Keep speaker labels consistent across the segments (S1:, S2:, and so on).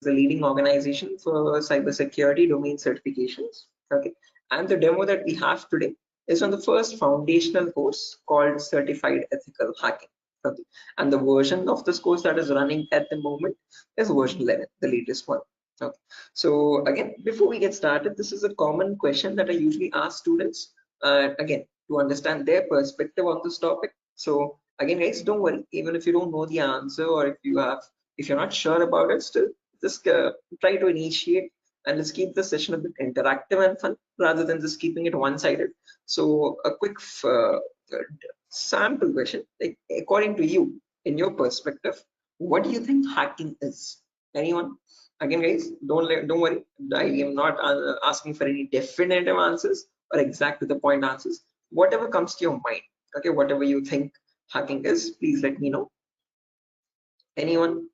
S1: the leading organization for cybersecurity domain certifications. Okay, and the demo that we have today is on the first foundational course called Certified Ethical Hacking. Okay, and the version of this course that is running at the moment is version 11, the latest one. Okay, so again, before we get started, this is a common question that I usually ask students. Again, to understand their perspective on this topic. So again, guys, don't worry, even if you don't know the answer, or if you're not sure about it, still just try to initiate, and let's keep the session a bit interactive and fun rather than just keeping it one-sided. So a quick sample question, like according to you, in your perspective, what do you think hacking is? Anyone? Again, guys, don't worry, I am not asking for any definitive answers or exact to the point answers. Whatever comes to your mind, okay, whatever you think hacking is, please let me know. Anyone?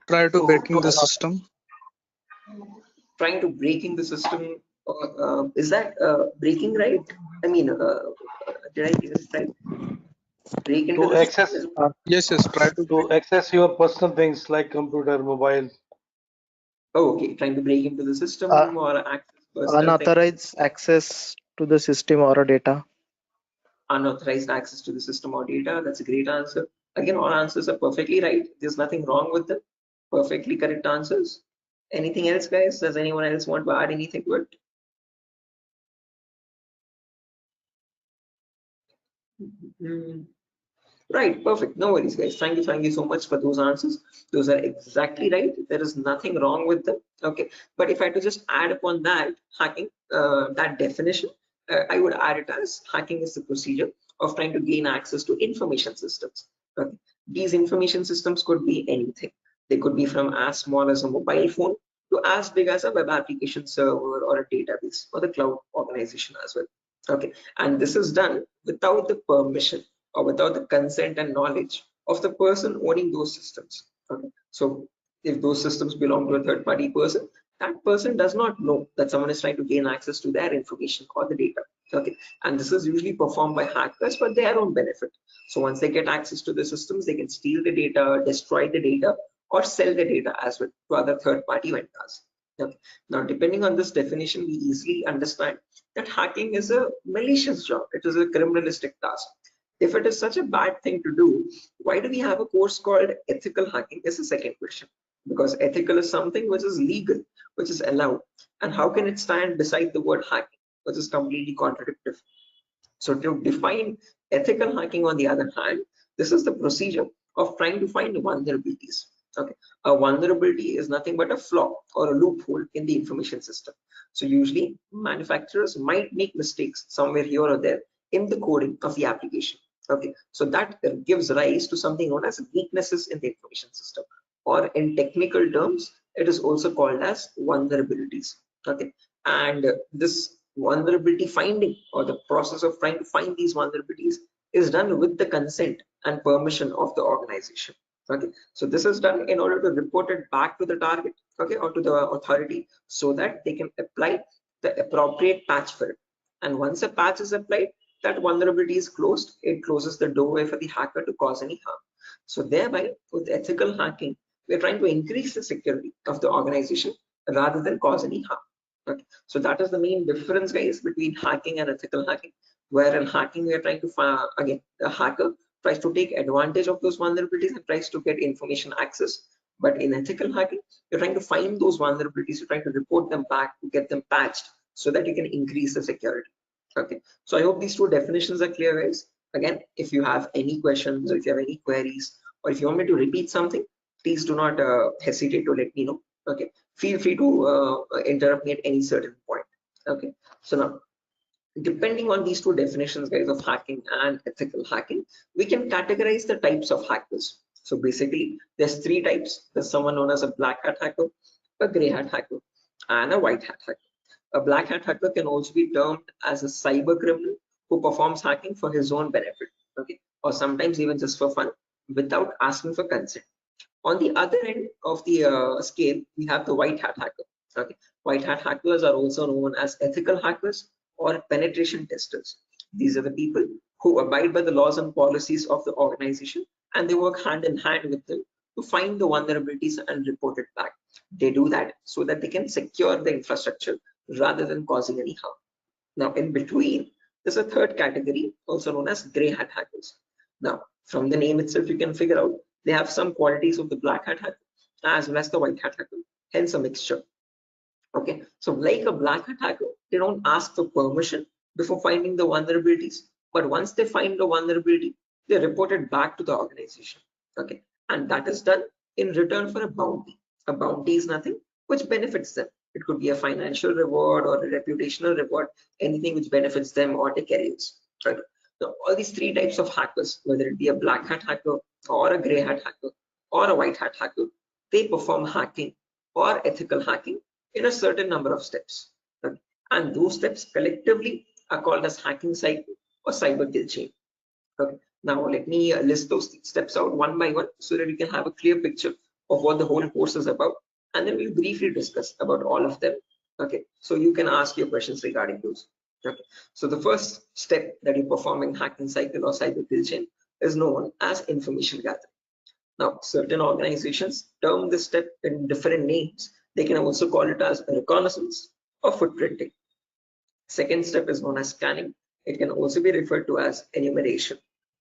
S2: Try to breaking the system.
S1: Trying to breaking the system. Is that breaking right? I mean, did I get this right? Break into
S3: To
S1: the
S3: access
S1: system?
S2: Yes, try
S3: to access your personal things like computer, mobile.
S1: Oh, okay. Trying to break into the system or access personal things.
S4: Unauthorized access to the system or data.
S1: Unauthorized access to the system or data. That's a great answer. Again, all answers are perfectly right. There's nothing wrong with them. Perfectly correct answers. Anything else, guys? Does anyone else want to add anything to it? Right, perfect. No worries, guys. Thank you so much for those answers. Those are exactly right. There is nothing wrong with them. Okay, but if I had to just add upon that hacking, that definition, I would add it as hacking is the procedure of trying to gain access to information systems. Okay, these information systems could be anything. They could be from as small as a mobile phone to as big as a web application server or a database or the cloud organization as well. Okay, and this is done without the permission or without the consent and knowledge of the person owning those systems. Okay, so if those systems belong to a third-party person, that person does not know that someone is trying to gain access to their information or the data. Okay, and this is usually performed by hackers for their own benefit. So once they get access to the systems, they can steal the data, destroy the data, or sell the data as well to other third-party vendors. Okay. Now, depending on this definition, we easily understand that hacking is a malicious job. It is a criminalistic task. If it is such a bad thing to do, why do we have a course called ethical hacking? Is the second question. Because ethical is something which is legal, which is allowed. And how can it stand beside the word hacking, which is completely contradictory? So to define ethical hacking, on the other hand, this is the procedure of trying to find vulnerabilities. Okay, a vulnerability is nothing but a flaw or a loophole in the information system. So usually manufacturers might make mistakes somewhere here or there in the coding of the application. Okay, so that gives rise to something known as weaknesses in the information system, or in technical terms, it is also called as vulnerabilities. Okay, and this vulnerability finding, or the process of trying to find these vulnerabilities, is done with the consent and permission of the organization. Okay, so this is done in order to report it back to the target, okay, or to the authority, so that they can apply the appropriate patch for it. And once a patch is applied, that vulnerability is closed. It closes the doorway for the hacker to cause any harm. So thereby, with ethical hacking, we're trying to increase the security of the organization rather than cause any harm. Okay, so that is the main difference, guys, between hacking and ethical hacking. Where in hacking, we are trying to find, again, the hacker tries to take advantage of those vulnerabilities and tries to get information access. But in ethical hacking, you're trying to find those vulnerabilities, you're trying to report them back, to get them patched so that you can increase the security. Okay, so I hope these two definitions are clear, guys. Again, if you have any questions, or if you have any queries, or if you want me to repeat something, please do not hesitate to let me know. Okay, feel free to interrupt me at any certain point. Okay, so now, depending on these two definitions, guys, of hacking and ethical hacking, we can categorize the types of hackers. So basically, there's three types. There's someone known as a black hat hacker, a gray hat hacker, and a white hat hacker. A black hat hacker can also be termed as a cyber criminal who performs hacking for his own benefit, okay, or sometimes even just for fun, without asking for consent. On the other end of the scale, we have the white hat hacker. Okay, white hat hackers are also known as ethical hackers or penetration testers. These are the people who abide by the laws and policies of the organization, and they work hand in hand with them to find the vulnerabilities and report it back. They do that so that they can secure the infrastructure rather than causing any harm. Now, in between, there's a third category, also known as gray hat hackers. Now, from the name itself, you can figure out they have some qualities of the black hat hacker as well as the white hat hacker, hence a mixture. Okay, so like a black hat hacker, they don't ask for permission before finding the vulnerabilities, but once they find the vulnerability, they report it back to the organization. Okay, and that is done in return for a bounty. A bounty is nothing which benefits them. It could be a financial reward or a reputational reward, anything which benefits them or their careers. Right. So all these three types of hackers, whether it be a black hat hacker or a gray hat hacker or a white hat hacker, they perform hacking or ethical hacking in a certain number of steps. Okay. And those steps collectively are called as hacking cycle or cyber kill chain. Okay. Now let me list those steps out one by one so that we can have a clear picture of what the whole course is about, and then we'll briefly discuss about all of them. Okay, so you can ask your questions regarding those. Okay, so the first step that you perform in hacking cycle or cyber kill chain is known as information gathering. Now, certain organizations term this step in different names. They can also call it as reconnaissance or footprinting. Second step is known as scanning. It can also be referred to as enumeration.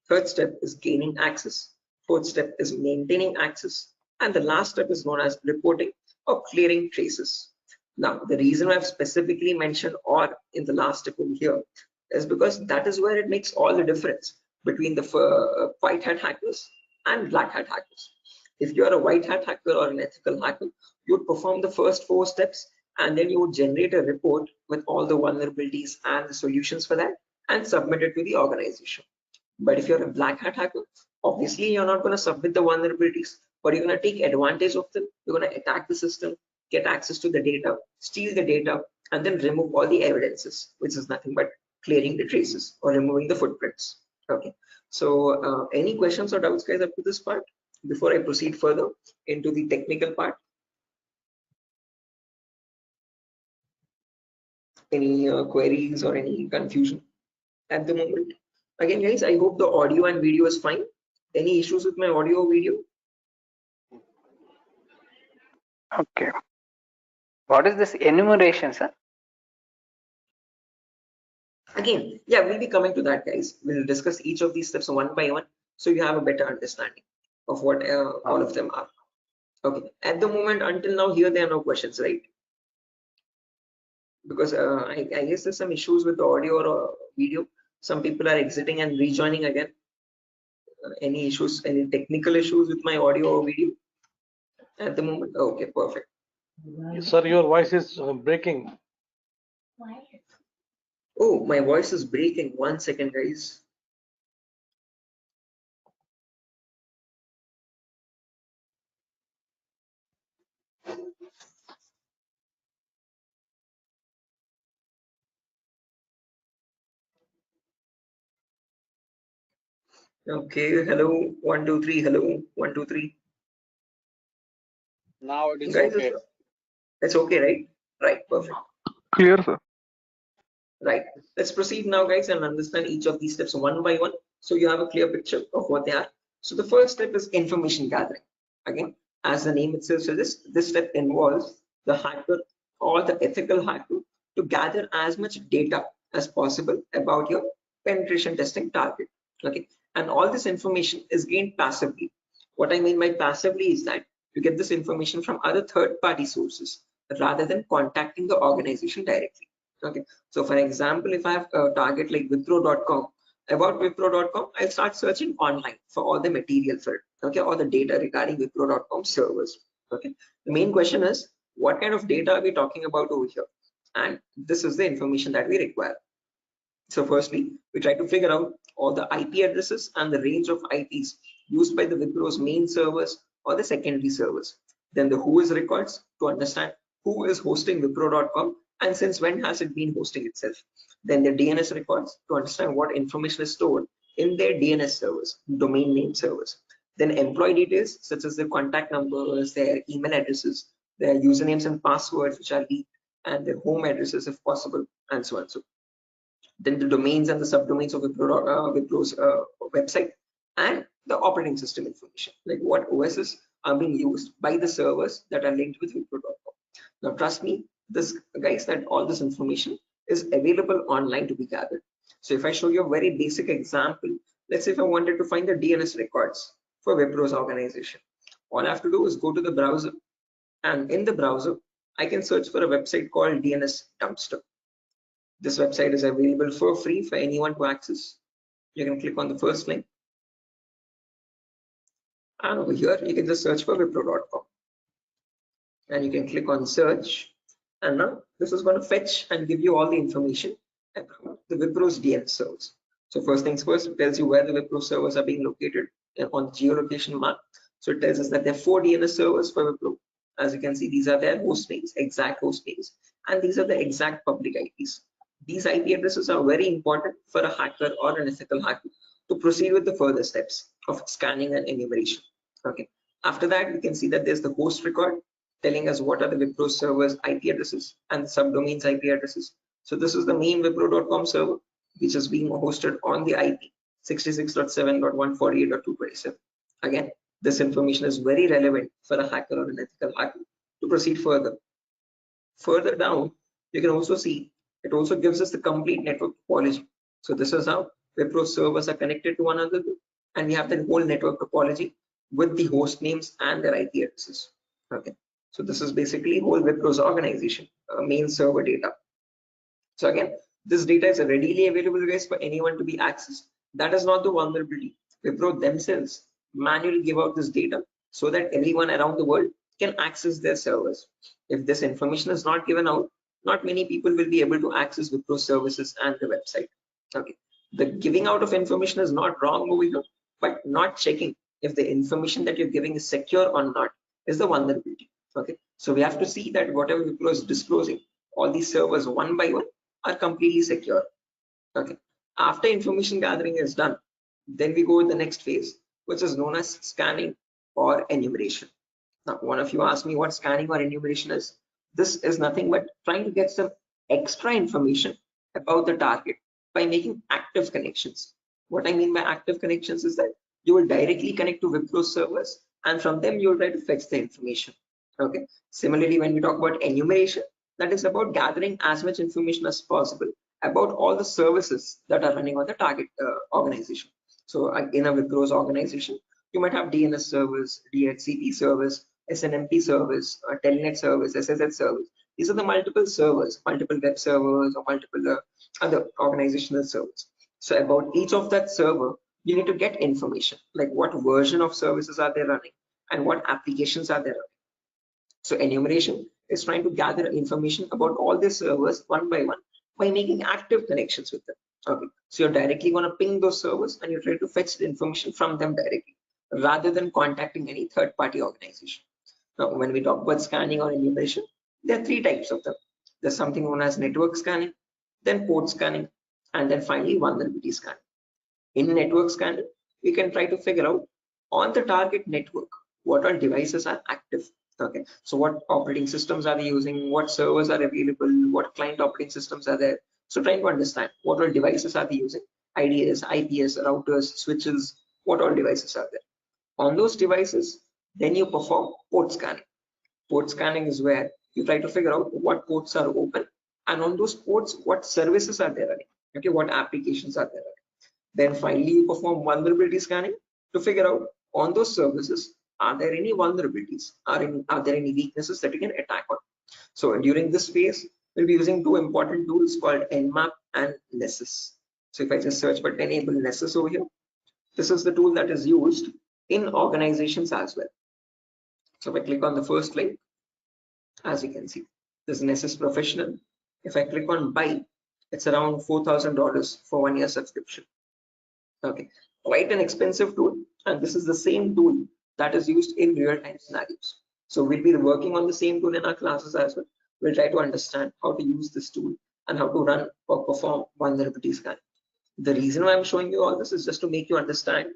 S1: Third step is gaining access. Fourth step is maintaining access. And the last step is known as reporting or clearing traces. Now, the reason I've specifically mentioned "or" in the last step over here is because that is where it makes all the difference between the white hat hackers and black hat hackers. If you are a white hat hacker or an ethical hacker, you would perform the first 4 steps, and then you would generate a report with all the vulnerabilities and the solutions for that and submit it to the organization. But if you're a black hat hacker, obviously you're not going to submit the vulnerabilities, but you're going to take advantage of them. You're going to attack the system, get access to the data, steal the data, and then remove all the evidences, which is nothing but clearing the traces or removing the footprints. Okay, so any questions or doubts, guys, up to this part before I proceed further into the technical part? Any queries or any confusion at the moment? Again, guys, I hope the audio and video is fine. Any issues with my audio or video?
S5: Okay. What is this enumeration, sir?
S1: Again, yeah, we'll be coming to that, guys. We'll discuss each of these steps one by one so you have a better understanding of what all of them are. Okay, at the moment, until now, here there are no questions, right? Because I guess there's some issues with the audio or video. Some people are exiting and rejoining again. Any issues, any technical issues with my audio or video at the moment? Okay, perfect.
S3: Sir, your voice is breaking.
S1: Oh, my voice is breaking. 1 second, guys. Okay, hello, 1 2 3. Hello, 1 2 3.
S6: Now it is
S1: Guys,
S6: okay.
S1: it's okay, right? Right, perfect.
S2: Clear, sir.
S1: Right, let's proceed now, guys, and understand each of these steps one by one so you have a clear picture of what they are. So the first step is information gathering. Again, as the name itself suggests, this step involves the hacker or the ethical hacker to gather as much data as possible about your penetration testing target. Okay, and all this information is gained passively. What I mean by passively is that you get this information from other third-party sources rather than contacting the organization directly. Okay, so for example, if I have a target like wipro.com, about wipro.com, I'll start searching online for all the material for it, okay, all the data regarding wipro.com servers. Okay, the main question is, what kind of data are we talking about over here? And this is the information that we require. So firstly, we try to figure out all the IP addresses and the range of IPs used by the Wipro's main servers or the secondary servers. Then the who is records to understand who is hosting wipro.com and since when has it been hosting itself. Then the DNS records to understand what information is stored in their DNS servers, domain name servers. Then employee details such as their contact numbers, their email addresses, their usernames and passwords which are leaked, and their home addresses if possible, and so on. So then the domains and the subdomains of Wipro's website, and the operating system information, like what OSs are being used by the servers that are linked with Wipro.com. Now, trust me, this guys, that all this information is available online to be gathered. So if I show you a very basic example, let's say if I wanted to find the DNS records for Wipro's organization, all I have to do is go to the browser, and in the browser, I can search for a website called DNS Dumpster. This website is available for free for anyone to access. You can click on the first link, and over here you can just search for Wipro.com, and you can click on search, and now this is going to fetch and give you all the information about the Wipro's DNS servers. So first things first, it tells you where the Wipro servers are being located on the geolocation map. So it tells us that there are 4 DNS servers for Wipro. As you can see, these are their host names, exact host names, and these are the exact public IPs. These IP addresses are very important for a hacker or an ethical hacker to proceed with the further steps of scanning and enumeration. Okay. After that, we can see that there's the host record telling us what are the Wipro servers IP addresses and the subdomains IP addresses. So this is the main Wipro.com server, which is being hosted on the IP 66.7.148.227. Again, this information is very relevant for a hacker or an ethical hacker to proceed further. Further down, you can also see it also gives us the complete network topology. So this is how Wipro servers are connected to one another, and we have the whole network topology with the host names and their IP addresses. Okay, so this is basically whole Wipro's organization main server data. So again, this data is readily available, guys, for anyone to be accessed. That is not the vulnerability. Wipro themselves manually give out this data so that everyone around the world can access their servers. If this information is not given out, not many people will be able to access Wipro services and the website. Okay, the giving out of information is not wrong over here, but not checking if the information that you're giving is secure or not is the vulnerability. Okay, so we have to see that whatever Wipro is disclosing, all these servers one by one are completely secure. Okay, after information gathering is done, then we go to the next phase, which is known as scanning or enumeration. Now, one of you asked me what scanning or enumeration is. This is nothing but trying to get some extra information about the target by making active connections. What I mean by active connections is that you will directly connect to Wipro servers, and from them you will try to fetch the information. Okay. Similarly, when we talk about enumeration, that is about gathering as much information as possible about all the services that are running on the target organization. So in a Wipro's organization, you might have DNS servers, DHCP servers, SNMP servers, Telnet servers, SSH servers. These are the multiple servers, multiple web servers, or multiple other organizational servers. So about each of that server, you need to get information, like what version of services are they running and what applications are they running. So enumeration is trying to gather information about all these servers one by one by making active connections with them. Okay, so you're directly going to ping those servers and you try to fetch the information from them directly rather than contacting any third-party organization. Now, when we talk about scanning or enumeration, there are 3 types of them. There's something known as network scanning, then port scanning, and then finally vulnerability scanning. In network scanning, we can try to figure out on the target network what all devices are active. Okay, so what operating systems are they using, what servers are available, what client operating systems are there. So trying to understand what all devices are they using, IDS, IPS, routers, switches, what all devices are there. On those devices, then you perform port scanning. Port scanning is where you try to figure out what ports are open, and on those ports, what services are there running. Okay, what applications are there running. Then finally, you perform vulnerability scanning to figure out on those services, are there any vulnerabilities? Are there any weaknesses that you can attack on? So during this phase, we'll be using 2 important tools called Nmap and Nessus. So if I just search for enable Nessus over here, this is the tool that is used in organizations as well. So if I click on the first link, as you can see, this is Nessus Professional. If I click on buy, it's around $4,000 for 1 year subscription. Okay, quite an expensive tool, and this is the same tool that is used in real-time scenarios. So we'll be working on the same tool in our classes as well. We'll try to understand how to use this tool and how to run or perform vulnerability scanning. The reason why I'm showing you all this is just to make you understand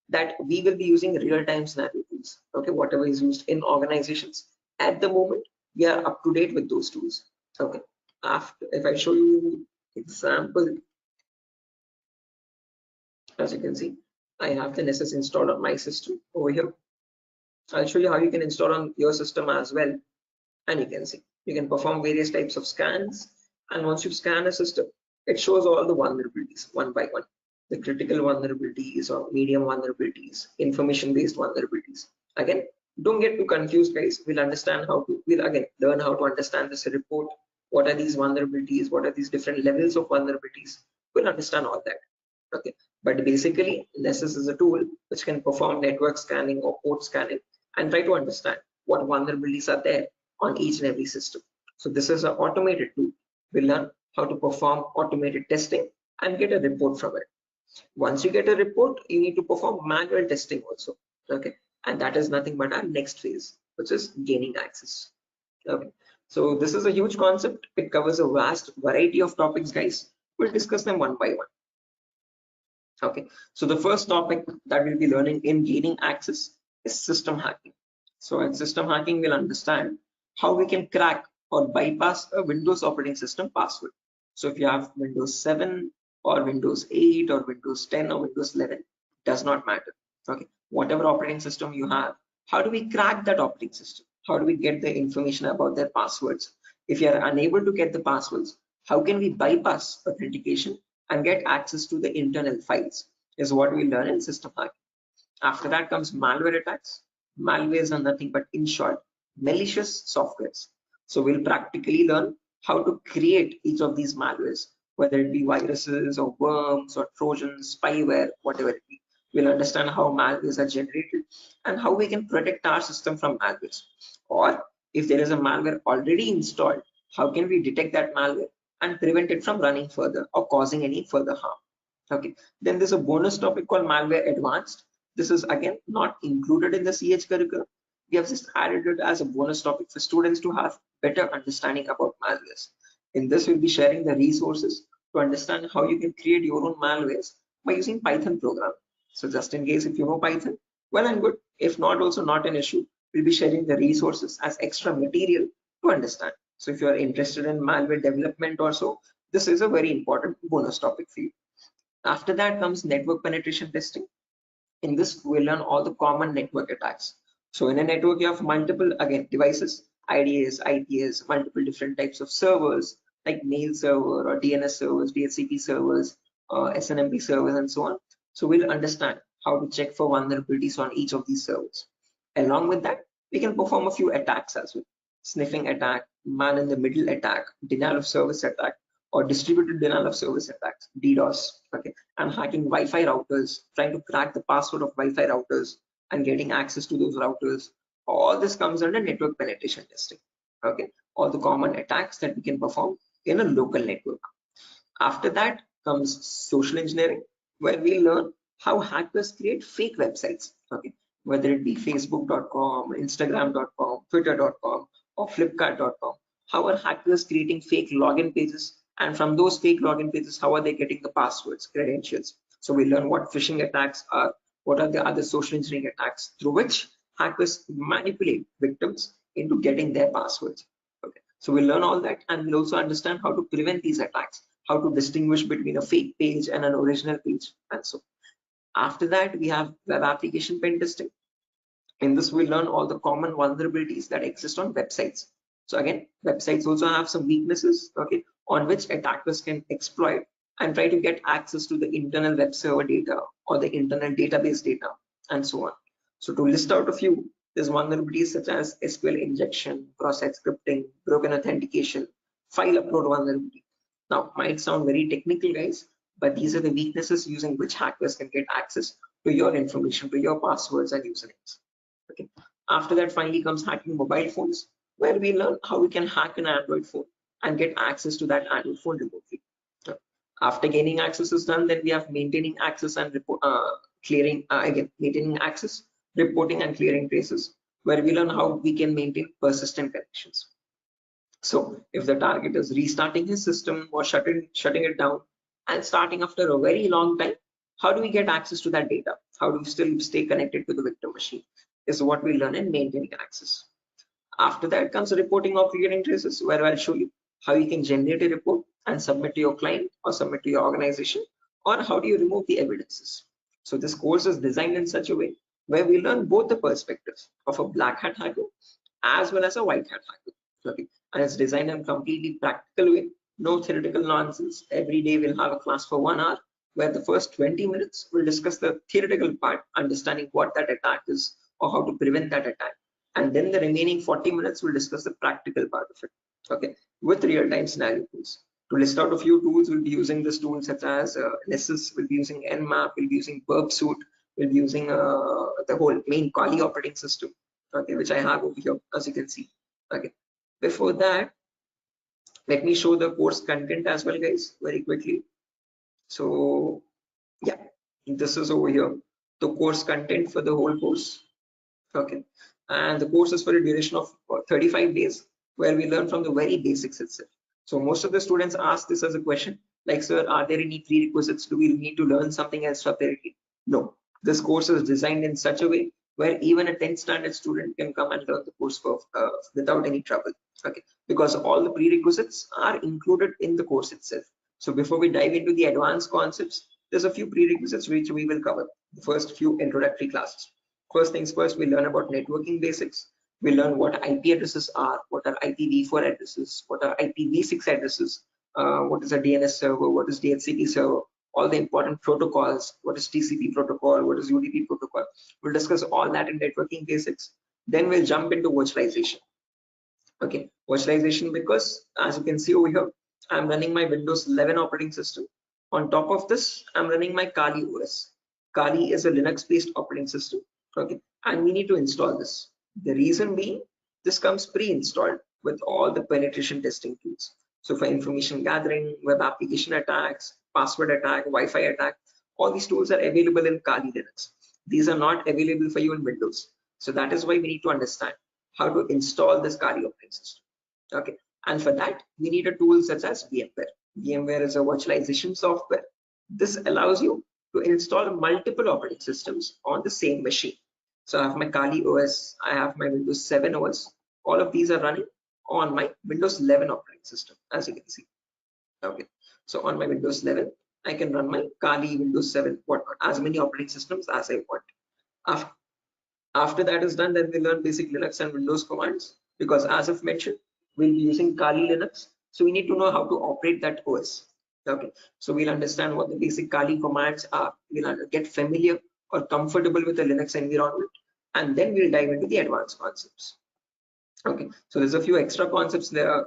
S1: that we will be using real-time scenario tools. Okay, whatever is used in organizations at the moment, we are up to date with those tools. Okay, after if I show you example As you can see, I have the Nessus installed on my system over here. I'll show you how you can install on your system as well. And you can see you can perform various types of scans, and once you scan a system, it shows all the vulnerabilities one by one, the critical vulnerabilities or medium vulnerabilities, information based vulnerabilities. Again, don't get too confused, guys. We'll again learn how to understand this report. What are these vulnerabilities? What are these different levels of vulnerabilities? We'll understand all that. Okay, but basically Nessus is a tool which can perform network scanning or port scanning and try to understand what vulnerabilities are there on each and every system. So this is an automated tool. We learn how to perform automated testing and get a report from it. Once you get a report, you need to perform manual testing also. Okay, and that is nothing but our next phase, which is gaining access. Okay, so this is a huge concept. It covers a vast variety of topics, guys. We'll discuss them one by one. Okay, so the first topic that we'll be learning in gaining access is system hacking. So in system hacking, we'll understand how we can crack or bypass a Windows operating system password. So if you have Windows 7 or Windows 8 or Windows 10 or Windows 11, does not matter. Okay, whatever operating system you have, how do we crack that operating system? How do we get the information about their passwords? If you are unable to get the passwords, how can we bypass authentication and get access to the internal files is what we learn in system hacking. After that comes malware attacks. Malwares are nothing but, in short, malicious softwares. So we'll practically learn how to create each of these malwares, whether it be viruses or worms or trojans, spyware, whatever it be. We'll understand how malwares are generated and how we can protect our system from malwares. Or if there is a malware already installed, how can we detect that malware and prevent it from running further or causing any further harm. Okay, then there's a bonus topic called malware advanced. This is again not included in the CH curriculum. We have just added it as a bonus topic for students to have better understanding about malwares. In this, we'll be sharing the resources to understand how you can create your own malwares by using Python program. So just in case if you know Python, well and good. If not, also not an issue. We'll be sharing the resources as extra material to understand. So if you are interested in malware development also, this is a very important bonus topic for you. After that comes network penetration testing. In this, we'll learn all the common network attacks. So in a network, you have multiple, again, devices, IDS, IPS, multiple different types of servers like mail server or DNS servers, DHCP servers, SNMP servers, and so on. So we'll understand how to check for vulnerabilities on each of these servers. Along with that, we can perform a few attacks as well. Sniffing attack, man in the middle attack, denial of service attack, or distributed denial of service attacks, DDoS. Okay, and hacking Wi-Fi routers, trying to crack the password of Wi-Fi routers and getting access to those routers. All this comes under network penetration testing. Okay, all the common attacks that we can perform in a local network. After that comes social engineering, where we learn how hackers create fake websites. Okay, whether it be facebook.com, instagram.com, twitter.com, or flipkart.com. How are hackers creating fake login pages, and from those fake login pages, how are they getting the passwords, credentials? So we learn what phishing attacks are, what are the other social engineering attacks through which hackers manipulate victims into getting their passwords. Okay, so we learn all that, and we'll also understand how to prevent these attacks, how to distinguish between a fake page and an original page, and so. After that, we have web application pen testing. In this, we learn all the common vulnerabilities that exist on websites. So again, websites also have some weaknesses, okay, on which attackers can exploit and try to get access to the internal web server data or the internal database data, and so on. So to list out a few, there's vulnerabilities such as SQL injection, cross-site scripting, broken authentication, file upload vulnerability. Now, might sound very technical, guys, but these are the weaknesses using which hackers can get access to your information, to your passwords and usernames. Okay. After that, finally comes hacking mobile phones, where we learn how we can hack an Android phone and get access to that Android phone remotely. After gaining access is done, then we have maintaining access and maintaining access, reporting and clearing traces, where we learn how we can maintain persistent connections. So if the target is restarting his system or shutting it down and starting after a very long time, how do we get access to that data? How do we still stay connected to the victim machine? Is what we learn in maintaining access. After that comes reporting or clearing traces, where I'll show you how you can generate a report and submit to your client or submit to your organization, or how do you remove the evidences. So this course is designed in such a way where we learn both the perspectives of a black hat hacker as well as a white hat hacker. Okay. And it's designed in a completely practical way, no theoretical nonsense. Every day we'll have a class for 1 hour where the first 20 minutes we'll discuss the theoretical part, understanding what that attack is or how to prevent that attack. And then the remaining 40 minutes we'll discuss the practical part of it. Okay, with real-time scenario tools. To list out a few tools, we'll be using this tool such as Nessus, we'll be using Nmap, we'll be using Burp Suite, we'll be using the whole main Kali operating system, okay, which I have over here, as you can see. Okay, before that, let me show the course content as well, guys, very quickly. So yeah, this is over here, the course content for the whole course. Okay, and the course is for a duration of 35 days, where we learn from the very basics itself. So most of the students ask this as a question, like, sir, are there any prerequisites? Do we need to learn something else separately? No, this course is designed in such a way where even a 10th standard student can come and learn the course for, without any trouble. Okay, because all the prerequisites are included in the course itself. So before we dive into the advanced concepts, there's a few prerequisites which we will cover. The first few introductory classes. First things first, we learn about networking basics. We learn what IP addresses are, what are IPv4 addresses, what are IPv6 addresses, what is a DNS server, what is DHCP server, all the important protocols, what is TCP protocol, what is UDP protocol. We'll discuss all that in networking basics. Then we'll jump into virtualization. Okay, virtualization, because as you can see over here, I'm running my Windows 11 operating system. On top of this, I'm running my Kali OS. Kali is a Linux-based operating system. Okay, and we need to install this. The reason being, this comes pre-installed with all the penetration testing tools. So for information gathering, web application attacks, password attack, Wi-Fi attack, all these tools are available in Kali Linux. These are not available for you in Windows. So that is why we need to understand how to install this Kali operating system. Okay, and for that we need a tool such as VMware. VMware is a virtualization software. This allows you to install multiple operating systems on the same machine. So I have my Kali OS, I have my Windows 7 OS. All of these are running on my Windows 11 operating system, as you can see. Okay, so on my Windows 11, I can run my Kali, Windows 7, whatnot, as many operating systems as I want. After that is done, then we learn basic Linux and Windows commands, because as I've mentioned, we'll be using Kali Linux. So we need to know how to operate that OS. Okay, so we'll understand what the basic Kali commands are. We'll get familiar or comfortable with the Linux environment, and then we'll dive into the advanced concepts. Okay, so there's a few extra concepts there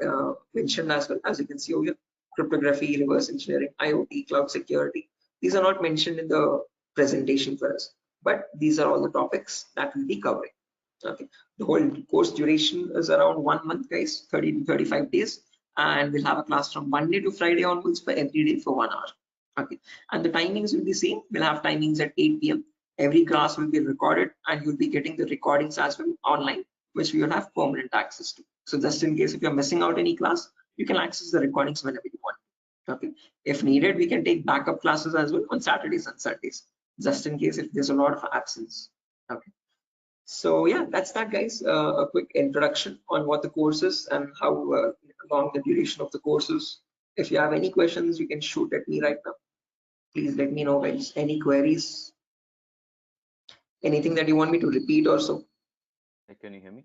S1: mentioned as well, as you can see over here: cryptography, reverse engineering, IoT, cloud security. These are not mentioned in the presentation for us, but these are all the topics that we'll be covering. Okay, the whole course duration is around 1 month, guys, 30 to 35 days, and we'll have a class from Monday to Friday onwards for every day for 1 hour. Okay, and the timings will be same. We'll have timings at 8 p.m. Every class will be recorded, and you'll be getting the recordings as well online, which we will have permanent access to. So just in case if you're missing out any class, you can access the recordings whenever you want. Okay, if needed, we can take backup classes as well on Saturdays and Sundays, just in case if there's a lot of absence. Okay, so yeah, that's that, guys. A quick introduction on what the course is and how long the duration of the course is. If you have any questions, you can shoot at me right now. Please let me know, guys. Any queries, anything that you want me to repeat or so.
S6: Can you hear me?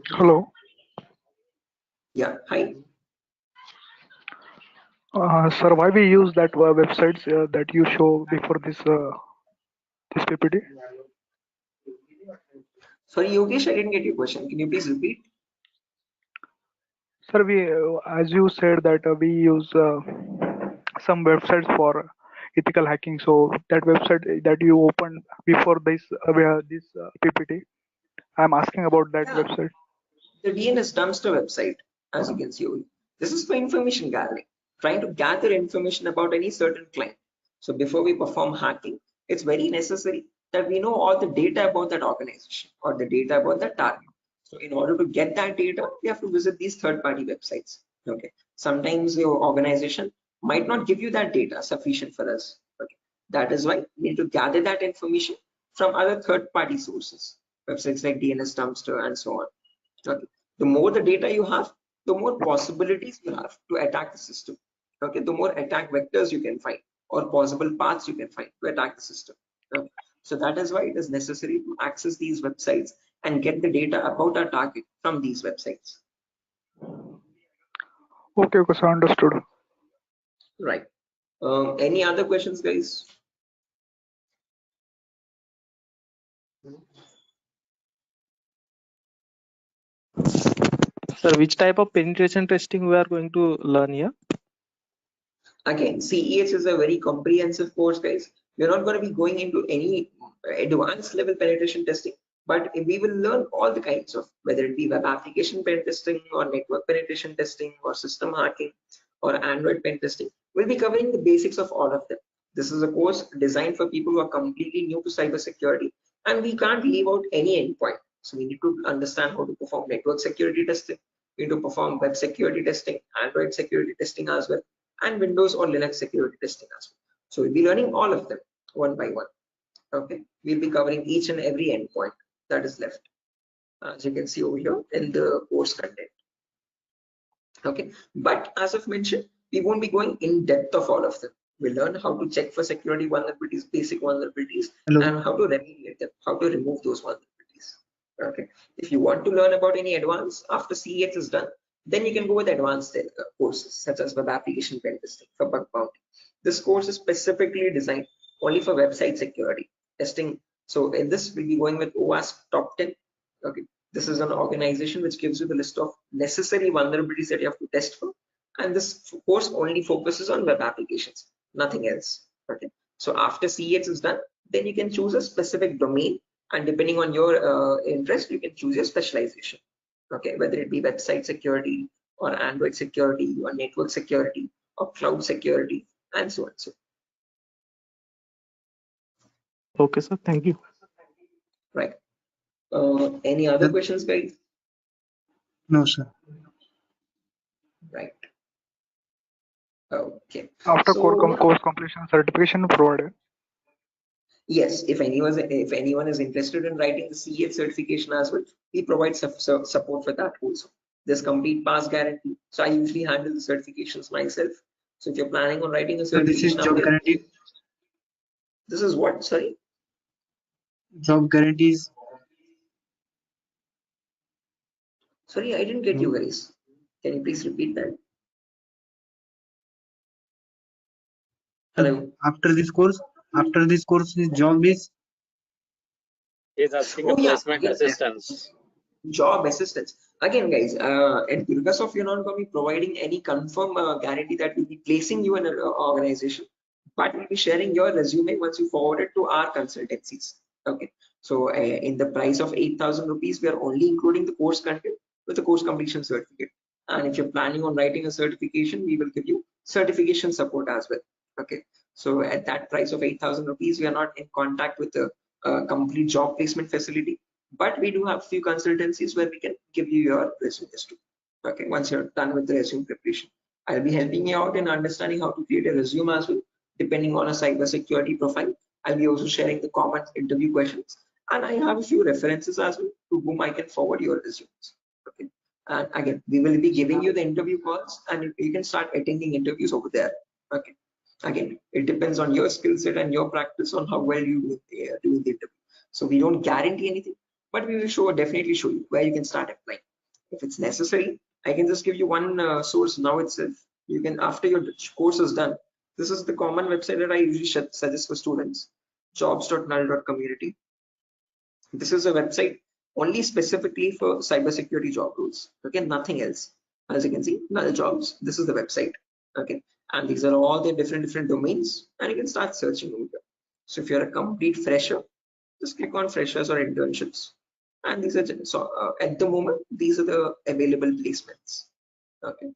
S2: Hello.
S1: Yeah, hi.
S2: Sir, why we use that websites that you show before this PPT?
S1: Sorry, Yogesh, I didn't get your question. Can you please repeat?
S2: Sir, we as you said that we use some websites for ethical hacking. So that website that you opened before this PPT, I'm asking about that
S1: Yeah,
S2: website.
S1: the DNS dumpster website, as you can see over here. This is for information gathering, trying to gather information about any certain client. So before we perform hacking, it's very necessary that we know all the data about that organization or the data about that target. So in order to get that data, we have to visit these third-party websites. Okay, sometimes your organization might not give you that data sufficient for us. Okay, that is why we need to gather that information from other third-party sources, websites like DNS dumpster and so on. Okay. The more the data you have, the more possibilities you have to attack the system. okay, the more attack vectors you can find or possible paths you can find to attack the system. Okay. So that is why it is necessary to access these websites and get the data about our target from these websites.
S2: Okay, okay, so understood.
S1: Right. Any other questions, guys?
S4: Sir, which type of penetration testing we are going to learn here?
S1: Again, CEH is a very comprehensive course, guys. We're not going to be going into any advanced level penetration testing, but we will learn all the kinds of, whether it be web application pen testing or network penetration testing or system hacking or Android pen testing. We'll be covering the basics of all of them. This is a course designed for people who are completely new to cybersecurity, and we can't leave out any endpoint. So we need to understand how to perform network security testing. We need to perform web security testing, Android security testing as well, and Windows or Linux security testing as well. So we'll be learning all of them one by one. Okay, we'll be covering each and every endpoint that is left, as you can see over here in the course content. Okay, but as I've mentioned, we won't be going in depth of all of them. We'll learn how to check for security vulnerabilities, basic vulnerabilities, and how to remediate them, how to remove those vulnerabilities. Okay, if you want to learn about any advanced after CEX is done, then you can go with advanced courses such as web application pen testing for bug bounty. This course is specifically designed only for website security testing. So in this, we'll be going with OWASP Top 10. Okay, this is an organization which gives you the list of necessary vulnerabilities that you have to test for, and this course only focuses on web applications, nothing else. Okay, so after CEX is done, then you can choose a specific domain, and depending on your interest, you can choose your specialization. Okay, whether it be website security or Android security or network security or cloud security and so on. So
S4: Okay, sir. Thank you.
S1: right. Any other questions, guys?
S7: No, sir.
S1: Right. Okay.
S2: After
S1: So
S2: course completion, certification provided.
S1: yes, if anyone is interested in writing the CEH certification as well, we provide support for that also. There's complete pass guarantee. So I usually handle the certifications myself. So if you're planning on writing a
S7: So this is
S1: certification,
S7: job guarantee.
S1: this is what? Sorry.
S7: Job guarantees.
S1: Sorry, I didn't get you guys. Can you please repeat that? Hello.
S7: After this course, his job is.
S6: He's asking
S1: Oh
S6: a
S1: yeah,
S6: placement
S1: again,
S6: assistance.
S1: job assistance. Again, guys, at Durga, you're not going to be providing any confirm guarantee that we'll be placing you in an organization, but we'll be sharing your resume once you forward it to our consultancies. Okay, so in the price of 8,000 rupees, we are only including the course content with the course completion certificate. And if you're planning on writing a certification, we will give you certification support as well. Okay, so at that price of 8,000 rupees, we are not in contact with the complete job placement facility, but we do have few consultancies where we can give you your resumes too. Okay, once you're done with the resume preparation, I'll be helping you out in understanding how to create a resume as well, depending on a cybersecurity profile. I'll be also sharing the common interview questions, and I have a few references as well to whom I can forward your resumes. Okay, and again, we will be giving you the interview calls, and you can start attending interviews over there. Okay, again, it depends on your skill set and your practice on how well you do the interview. So we don't guarantee anything, but we will definitely show you where you can start applying. If it's necessary, I can just give you one source now itself. You can, after your course is done, this is the common website that I usually suggest for students, jobs.null.community. This is a website only specifically for cybersecurity job roles. Okay, nothing else. As you can see, null jobs. This is the website. Okay, and these are all the different domains, and you can start searching over here. So if you're a complete fresher, just click on freshers or internships, and these are at the moment these are the available placements. Okay,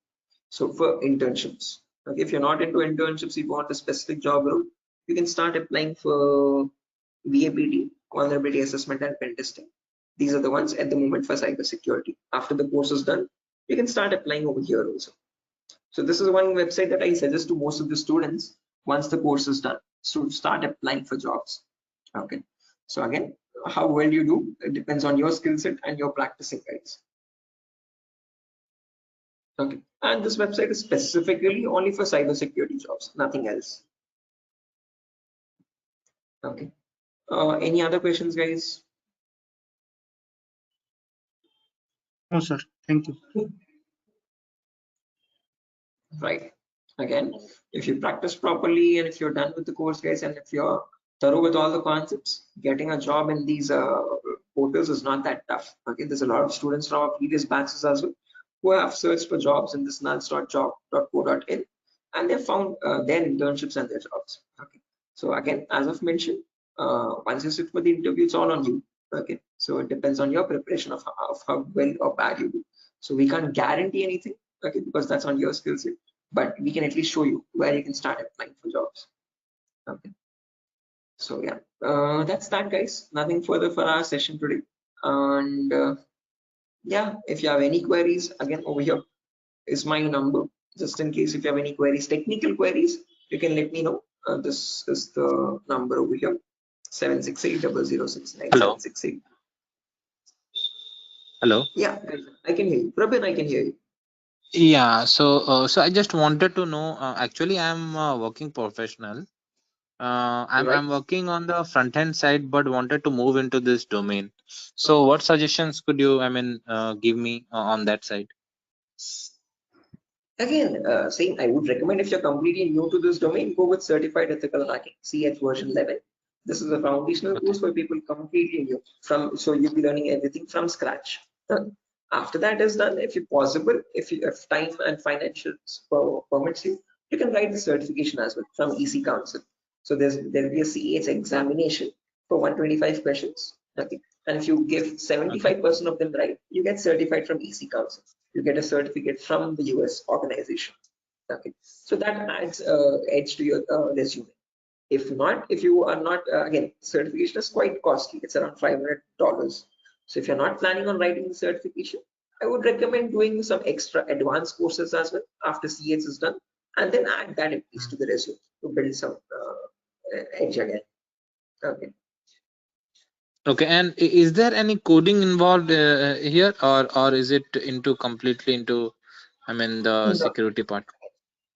S1: so for internships, okay, if you're not into internships, you want a specific job role, you can start applying for VAPT, vulnerability assessment and pen testing. These are the ones at the moment for cybersecurity. After the course is done, you can start applying over here also. So this is one website that I suggest to most of the students once the course is done, so start applying for jobs. Okay, so again, how well you do, it depends on your skill set and your practicing, guys. Okay, and this website is specifically only for cybersecurity jobs, nothing else. Okay. Any other questions, guys?
S7: No, sir. Thank you.
S1: Right. Again, if you practice properly and if you're done with the course, guys, and if you're thorough with all the concepts, getting a job in these portals is not that tough. Okay, there's a lot of students from our previous batches as well who have searched for jobs in this nuns.job.co.in and they found their internships and their jobs. Okay, so again, as I've mentioned, once you sit for the interview, it's all on you. Okay, so it depends on your preparation of how well or bad you do. So we can't guarantee anything, okay, because that's on your skill set, but we can at least show you where you can start applying for jobs. Okay, so yeah, that's that, guys. Nothing further for our session today. And yeah, if you have any queries, again, over here is my number. Just in case if you have any queries, technical queries, you can let me know. This is the number over here, 768-006-9768.
S8: Hello. Hello.
S1: Yeah, guys, I can hear you. Prabin, I can hear you.
S8: Yeah. So I just wanted to know. Actually, I'm a working professional.
S1: Right.
S8: I'm working on the front end side, but wanted to move into this domain. So, what suggestions could you, give me on that side?
S1: Again, same, I would recommend if you're completely new to this domain, go with Certified Ethical Hacking, CH version 11. This is a foundational
S8: Okay.
S1: course for people completely new. So you'll be learning everything from scratch. After that is done, if you possible, if you have time and financial permits you, you can write the certification as well from EC Council. So there'll be a CH examination for 125 questions. Okay, and if you give 75% of them right, you get certified from EC Council. You get a certificate from the US organization. Okay, so that adds edge to your resume. If not, if you are not, again, certification is quite costly. It's around $500. So if you're not planning on writing the certification, I would recommend doing some extra advanced courses as well after CH is done, and then add that at least to the resume to build some edge again. Okay.
S8: Okay. And is there any coding involved here, or is it into completely into, the
S1: No,
S8: security part?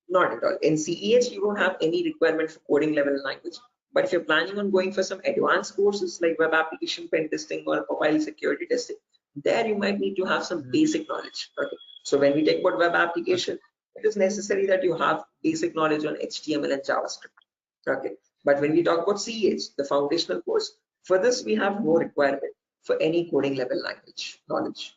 S1: not at all. In CEH, you don't have any requirement for coding level language. But if you're planning on going for some advanced courses like web application pen testing or mobile security testing, there you might need to have some basic knowledge. Okay. So when we talk about web application, it is necessary that you have basic knowledge on HTML and JavaScript. Okay. But when we talk about CEH, the foundational course, for this we have no requirement for any coding level language knowledge.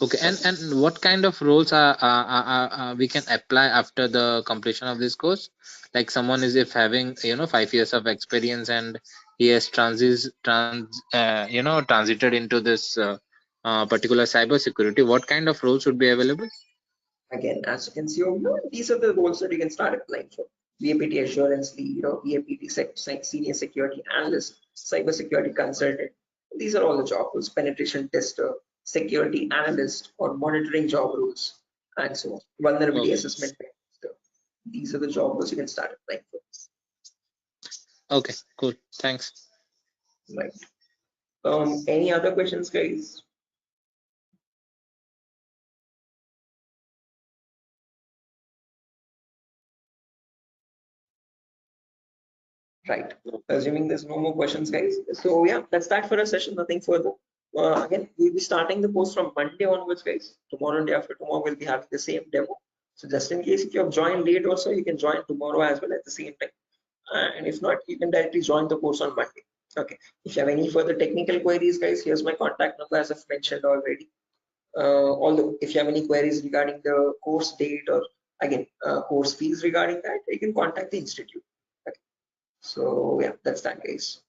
S8: Okay. And what kind of roles we can apply after the completion of this course? Like someone is if having 5 years of experience and he has transited into this particular cyber security. What kind of roles would be available?
S1: Again, as you can see over here, these are the roles that you can start applying for. VAPT assurance lead, VAPT senior security analyst, cyber security consultant. These are all the job roles. Penetration tester, security analyst, or monitoring job roles, and so on. Vulnerability
S8: Okay.
S1: assessment tester. These are the job roles you can start applying for.
S8: Okay. Cool. Thanks.
S1: Right. Any other questions, guys? Right. Assuming there's no more questions, guys. So yeah, that's that for a session. Nothing further. Again, we'll be starting the course from Monday onwards, guys. Tomorrow and day after tomorrow, we'll be having the same demo. So just in case if you have joined late also, you can join tomorrow as well at the same time. And if not, you can directly join the course on Monday. Okay. If you have any further technical queries, guys, here's my contact number as I've mentioned already. Although if you have any queries regarding the course date or again course fees regarding that, you can contact the institute. Okay. So yeah, that's that, guys.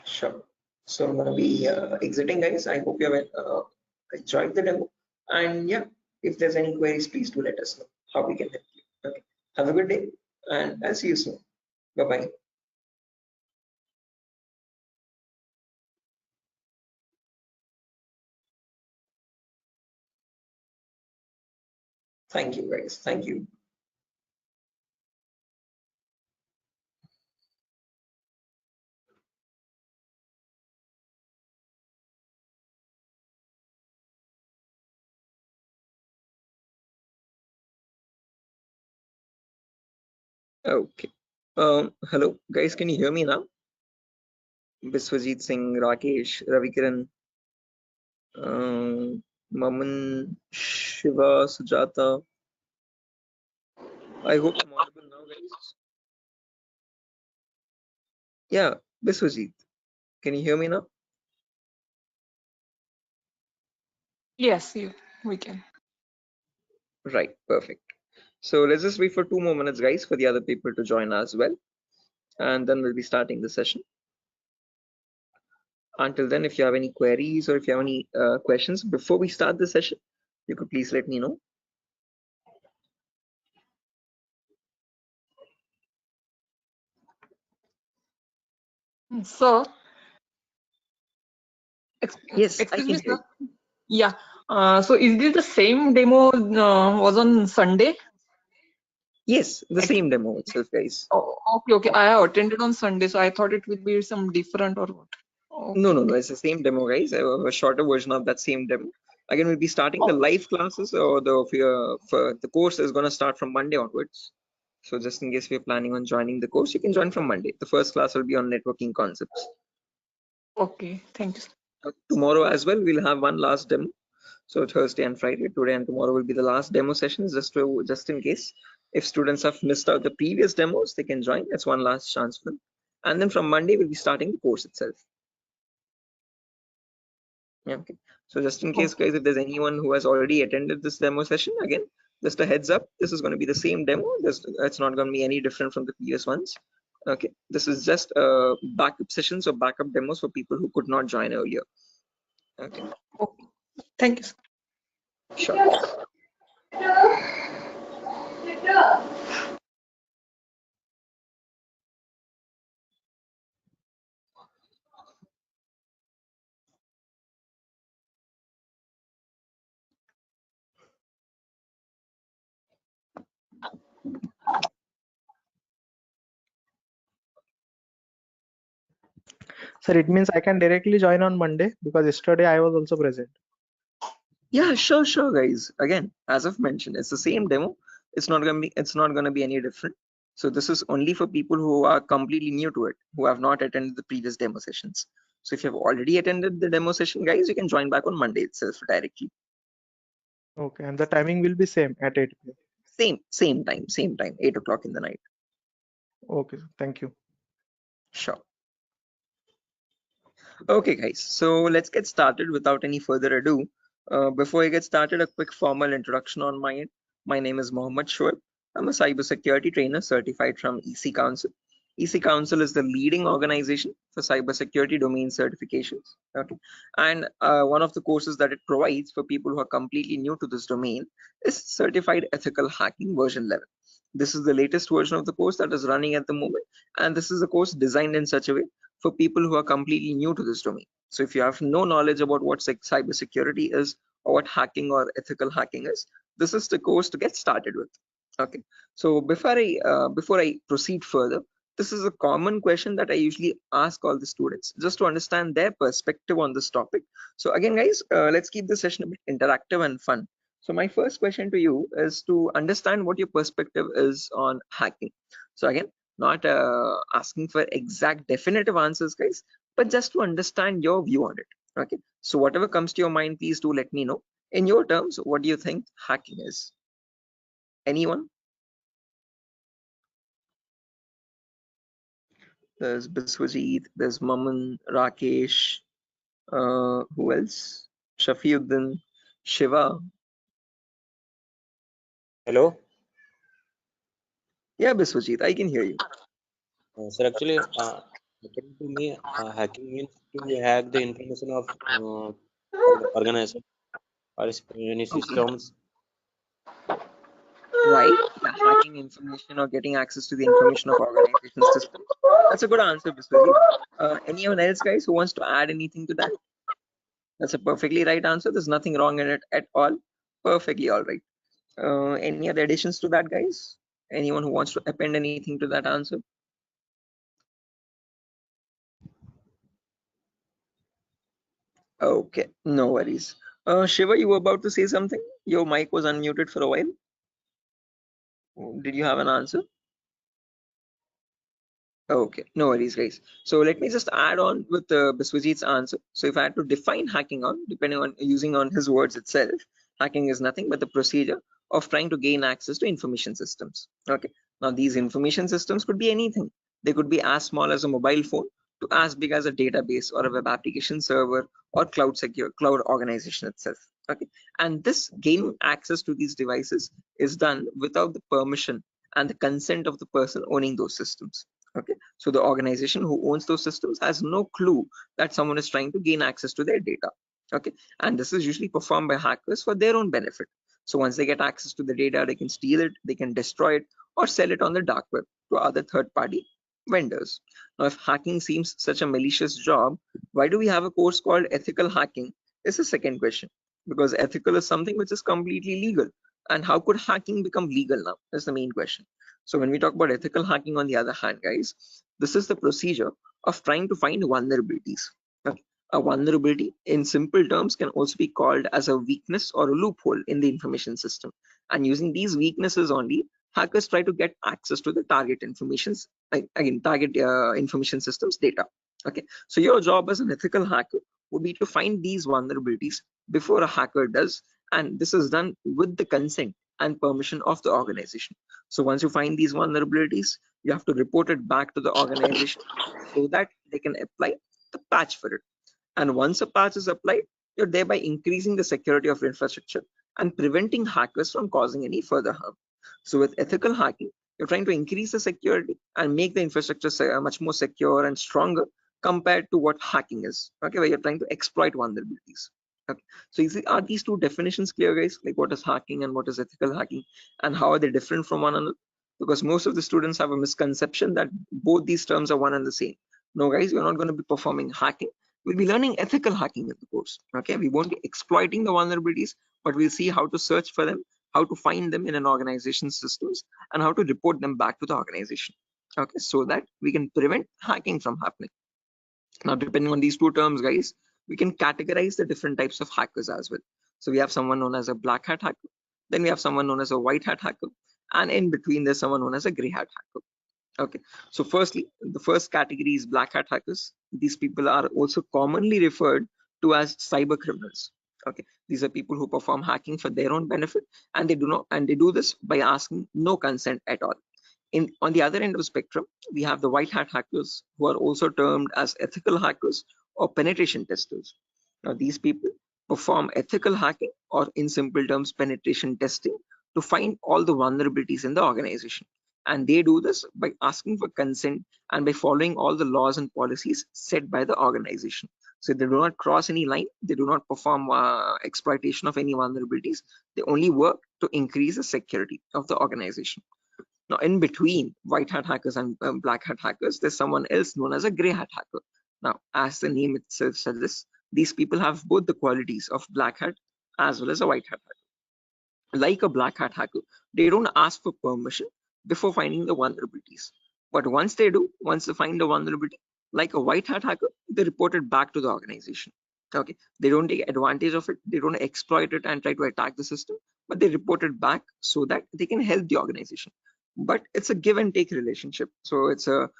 S1: Sure. So I'm gonna be exiting, guys. I hope you have enjoyed the demo. And yeah, if there's any queries, please do let us know how we can help you. Okay. Have a good day, and I'll see you soon. Bye bye. Thank you, guys. Thank you. Okay. Hello, guys. Can you hear me now? Biswajit Singh, Rakesh, Ravikiran, Maman, Shiva, Sujata. I hope I'm audible now, guys. Yeah, Biswajit. Can you hear me now?
S9: Yes, we can.
S1: Right, perfect. So let's just wait for 2 more minutes, guys, for the other people to join as well. And then we'll be starting the session. Until then, if you have any queries or if you have any questions before we start the session, you could please let me know.
S9: So,
S1: Yes, I
S9: excuse
S1: can
S9: me,
S1: hear
S9: sir.
S1: you.
S9: Yeah. So is this the same demo was on Sunday?
S1: Yes, the
S9: Ex-
S1: same demo itself, guys.
S9: Oh, okay. I have attended on Sunday, so I thought it would be some different or what.
S1: No,
S9: Okay,
S1: no, no,
S9: okay.
S1: it's the same demo, guys. A shorter version of that same demo. Again, we'll be starting the
S9: Oh,
S1: live classes, or for the course is going to start from Monday onwards. So just in case we're planning on joining the course, you can join from Monday. The first class will be on networking concepts.
S9: okay. Thank you, sir.
S1: Tomorrow as well, we'll have one last demo. So Thursday and Friday, today and tomorrow will be the last demo sessions, just in case if students have missed out the previous demos, they can join. That's one last chance for them. And then from Monday, we'll be starting the course itself. Yeah, okay. So just in case, guys, if there's anyone who has already attended this demo session, again, just a heads up, this is going to be the same demo. It's not going to be any different from the previous ones. Okay, this is just backup sessions or backup demos for people who could not join earlier. Okay,
S9: Okay. Thank you, sir.
S1: sure.
S4: Sir, it means I can directly join on Monday because yesterday I was also present.
S1: Yeah, sure, guys. Again, as I've mentioned, it's the same demo. It's not gonna be any different. So this is only for people who are completely new to it, who have not attended the previous demo sessions. So if you have already attended the demo session, guys, you can join back on Monday itself directly.
S4: Okay, and the timing will be same at 8 p.m.
S1: Same time, 8 o'clock in the night.
S4: Okay, sir. Thank you.
S1: Sure. Okay, guys, so let's get started without any further ado. Before I get started, a quick formal introduction on my end. My name is Mohammed Shoaib. I'm a cybersecurity trainer certified from EC Council. EC Council is the leading organization for cybersecurity domain certifications. Okay, and one of the courses that it provides for people who are completely new to this domain is Certified Ethical Hacking version 11. This is the latest version of the course that is running at the moment, and this is a course designed in such a way for people who are completely new to this domain. So if you have no knowledge about what cybersecurity is or what hacking or ethical hacking is, this is the course to get started with. Okay. So before I proceed further, this is a common question that I usually ask all the students just to understand their perspective on this topic. So again, guys, let's keep the session a bit interactive and fun. So my first question to you is to understand what your perspective is on hacking. So again, not asking for exact definitive answers, guys, but just to understand your view on it. Okay, so whatever comes to your mind, please do let me know. In your terms, what do you think hacking is? Anyone? There's Biswajit, there's Maman, Rakesh, who else? Shafiuddin, Shiva.
S6: Hello.
S1: Yeah, Biswajit, I can hear you.
S6: Sir, actually, according to me, hacking means to hack the information of organization or any
S1: Okay,
S6: systems.
S1: right. Yeah, hacking information or getting access to the information of organization systems. That's a good answer, Biswajit. Anyone else, guys, who wants to add anything to that? That's a perfectly right answer. There's nothing wrong in it at all. Perfectly all right. Any other additions to that, guys? Anyone who wants to append anything to that answer? Okay, no worries. Shiva, you were about to say something? Your mic was unmuted for a while. Did you have an answer? Okay, no worries, guys. So let me just add on with Biswajit's answer. So if I had to define hacking on, depending on using on his words itself, hacking is nothing but the procedure of trying to gain access to information systems. Okay. Now these information systems could be anything. They could be as small as a mobile phone to as big as a database or a web application server or cloud organization itself. Okay. And this gain access to these devices is done without the permission and the consent of the person owning those systems. Okay, so the organization who owns those systems has no clue that someone is trying to gain access to their data. Okay, and this is usually performed by hackers for their own benefit. So once they get access to the data, they can steal it, they can destroy it, or sell it on the dark web to other third-party vendors. Now, if hacking seems such a malicious job, why do we have a course called ethical hacking? Is the second question. Because ethical is something which is completely legal. And how could hacking become legal now? That's the main question. So when we talk about ethical hacking, on the other hand, guys, this is the procedure of trying to find vulnerabilities. Okay. A vulnerability in simple terms can also be called as a weakness or a loophole in the information system. And using these weaknesses only, hackers try to get access to the target informations, target information systems data. Okay. So your job as an ethical hacker would be to find these vulnerabilities before a hacker does. And this is done with the consent and permission of the organization. So once you find these vulnerabilities, you have to report it back to the organization so that they can apply the patch for it. And once a patch is applied, you're thereby increasing the security of infrastructure and preventing hackers from causing any further harm. So with ethical hacking, you're trying to increase the security and make the infrastructure much more secure and stronger compared to what hacking is. Okay, where you're trying to exploit vulnerabilities. Okay. So are these two definitions clear, guys? Like what is hacking and what is ethical hacking, and how are they different from one another? Because most of the students have a misconception that both these terms are one and the same. No, guys, we're not going to be performing hacking. We'll be learning ethical hacking in the course. Okay, we won't be exploiting the vulnerabilities, but we'll see how to search for them, how to find them in an organization's systems, and how to report them back to the organization. Okay, so that we can prevent hacking from happening. Now, depending on these two terms, guys, we can categorize the different types of hackers as well. So we have someone known as a black hat hacker, then we have someone known as a white hat hacker, and in between there's someone known as a gray hat hacker. Okay, so firstly, the first category is black hat hackers. These people are also commonly referred to as cyber criminals. Okay, these are people who perform hacking for their own benefit, and they do this by asking no consent at all. On the other end of the spectrum, we have the white hat hackers, who are also termed as ethical hackers or penetration testers. Now, these people perform ethical hacking, or in simple terms, penetration testing, to find all the vulnerabilities in the organization. And they do this by asking for consent and by following all the laws and policies set by the organization. So they do not cross any line, they do not perform exploitation of any vulnerabilities, they only work to increase the security of the organization. Now, in between white hat hackers and black hat hackers, there's someone else known as a gray hat hacker. Now, as the name itself suggests, these people have both the qualities of black hat as well as a white hat hacker. Like a black hat hacker, they don't ask for permission before finding the vulnerabilities. But once they do, once they find the vulnerability, like a white hat hacker, they report it back to the organization. Okay, they don't take advantage of it, they don't exploit it and try to attack the system, but they report it back so that they can help the organization. But it's a give and take relationship, so it's a